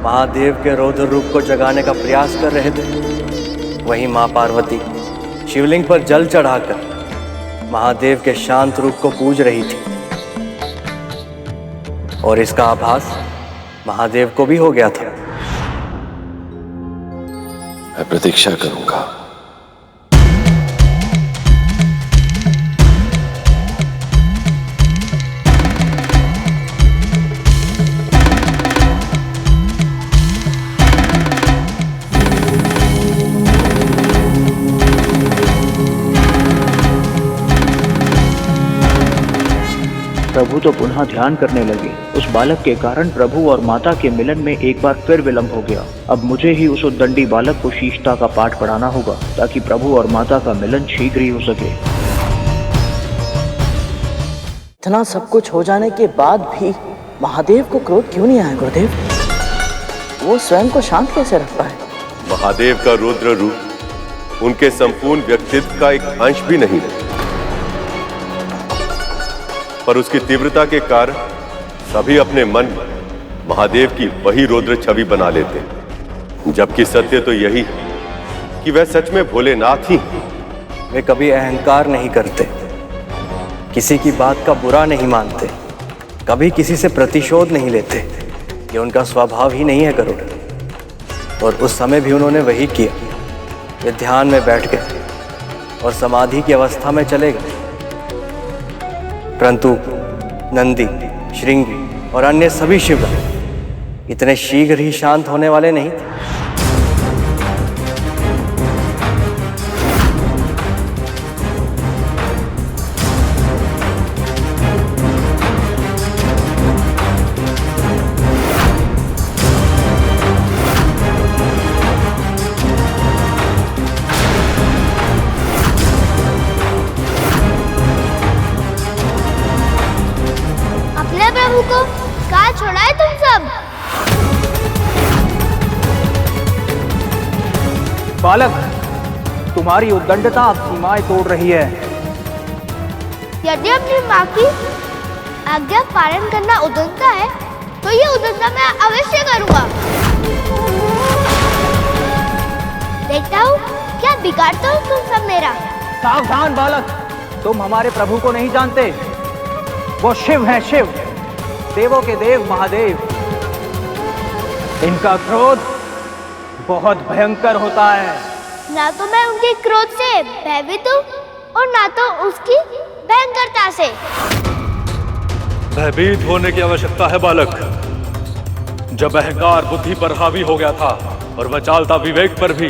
महादेव के रौद्र रूप को जगाने का प्रयास कर रहे थे, वहीं मां पार्वती शिवलिंग पर जल चढ़ाकर महादेव के शांत रूप को पूज रही थी। और इसका आभास महादेव को भी हो गया था। मैं प्रतीक्षा करूंगा। प्रभु तो पुनः ध्यान करने लगे। उस बालक के कारण प्रभु और माता के मिलन में एक बार फिर विलंब हो गया। अब मुझे ही उस उद्दंडी बालक को शीशता का पाठ पढ़ाना होगा, ताकि प्रभु और माता का मिलन शीघ्र ही हो सके। इतना सब कुछ हो जाने के बाद भी महादेव को क्रोध क्यों नहीं आया गुरुदेव? वो स्वयं को शांत कैसे रख पाए? महादेव का रुद्र रूप उनके संपूर्ण व्यक्तित्व का एक अंश भी नहीं है, पर उसकी तीव्रता के कारण सभी अपने मन में महादेव की वही रुद्र छवि बना लेते हैं। जबकि सत्य तो यही है कि वह सच में भोलेनाथ ही हैं। वे कभी अहंकार नहीं करते, किसी की बात का बुरा नहीं मानते, कभी किसी से प्रतिशोध नहीं लेते। ये उनका स्वभाव ही नहीं है गरुड़। और उस समय भी उन्होंने वही किया। वे ध्यान में बैठ गए और समाधि की अवस्था में चले गए, परंतु नंदी, श्रृंगी और अन्य सभी शिवगण इतने शीघ्र ही शांत होने वाले नहीं थे। अपने प्रभु को कहाँ छोड़ा है तुम सब? बालक, तुम्हारी उद्दंडता अब सीमाएं तोड़ रही है। यदि अपनी माँ की आज्ञा पालन करना उद्दंडता है, तो ये उद्दंडता मैं अवश्य करूँगा। देखता हूँ क्या बिगाड़ते हो तुम सब मेरा। सावधान बालक, तुम हमारे प्रभु को नहीं जानते। वो शिव हैं, शिव, देवों के देव महादेव। इनका क्रोध बहुत भयंकर होता है। ना तो मैं उनके क्रोध से भयभीत हूँ और ना तो उसकी भयंकरता से। भयभीत होने की आवश्यकता है बालक। जब अहंकार बुद्धि पर हावी हो गया था और वह चालता विवेक पर भी,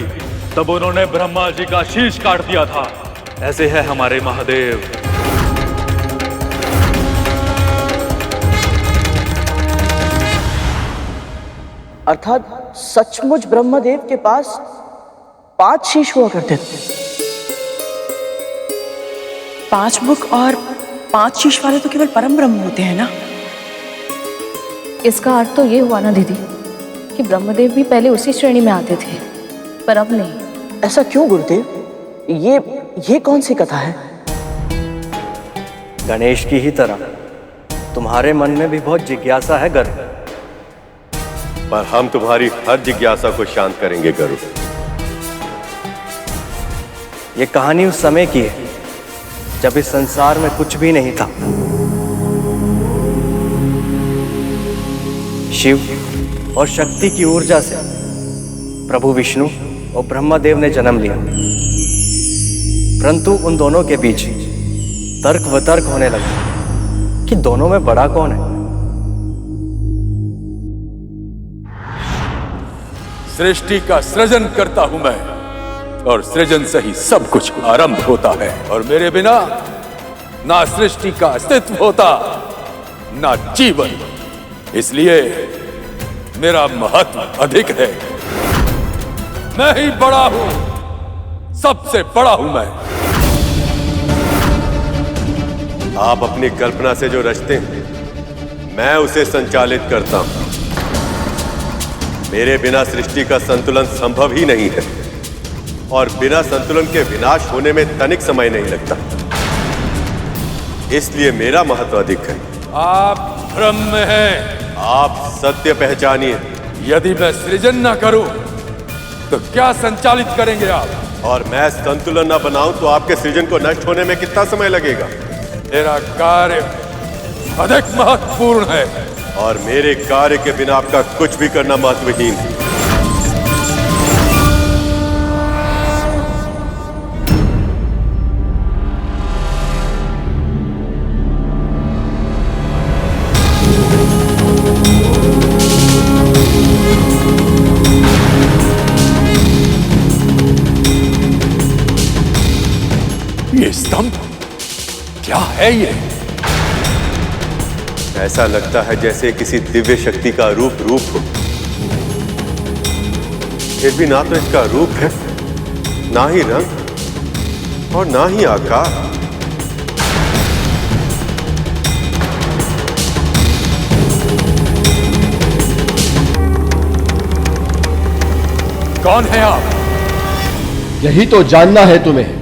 तब उन्होंने ब्रह्मा जी का शीश काट दिया था। ऐसे है हमारे महादेव। अर्थात सचमुच ब्रह्मदेव के पास 5 शीश हुआ करते थे। 5 मुख और 5 शीश वाले तो केवल परम ब्रह्म होते हैं ना। इसका अर्थ तो ये हुआ ना दीदी कि ब्रह्मदेव भी पहले उसी श्रेणी में आते थे, पर अब नहीं। ऐसा क्यों गुरुदेव? ये कौन सी कथा है? गणेश की ही तरह तुम्हारे मन में भी बहुत जिज्ञासा है गर्ग, पर हम तुम्हारी हर जिज्ञासा को शांत करेंगे गरुड़। ये कहानी उस समय की है जब इस संसार में कुछ भी नहीं था। शिव और शक्ति की ऊर्जा से प्रभु विष्णु और ब्रह्मदेव ने जन्म लिया, परंतु उन दोनों के बीच तर्क वितर्क होने लगा कि दोनों में बड़ा कौन है। सृष्टि का सृजन करता हूं मैं, और सृजन से ही सब कुछ आरंभ होता है, और मेरे बिना ना सृष्टि का अस्तित्व होता ना जीवन। इसलिए मेरा महत्व अधिक है। मैं ही बड़ा हूं, सबसे बड़ा हूं मैं। आप अपनी कल्पना से जो रचते हैं, मैं उसे संचालित करता हूं। मेरे बिना सृष्टि का संतुलन संभव ही नहीं है, और बिना संतुलन के विनाश होने में तनिक समय नहीं लगता। इसलिए मेरा महत्व अधिक है। आप भ्रम में हैं। आप सत्य पहचानिए। यदि मैं सृजन ना करूं तो क्या संचालित करेंगे आप? और मैं संतुलन न बनाऊं तो आपके सृजन को नष्ट होने में कितना समय लगेगा? मेरा कार्य अधिक महत्वपूर्ण है, और मेरे कार्य के बिना आपका कुछ भी करना महत्वहीन है। ये स्तंभ क्या है? ये ऐसा लगता है जैसे किसी दिव्य शक्ति का रूप हो। फिर भी ना तो इसका रूप है, ना ही रंग, और ना ही आकार। कौन है आप? यही तो जानना है तुम्हें।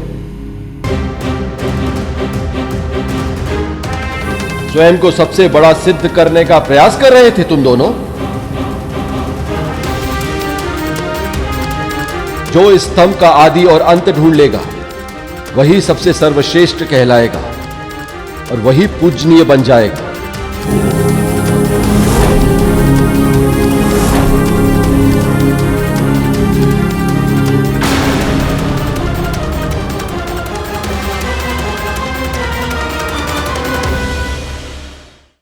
स्वयं को सबसे बड़ा सिद्ध करने का प्रयास कर रहे थे तुम दोनों। जो इस स्तंभ का आदि और अंत ढूंढ लेगा, वही सबसे सर्वश्रेष्ठ कहलाएगा और वही पूजनीय बन जाएगा।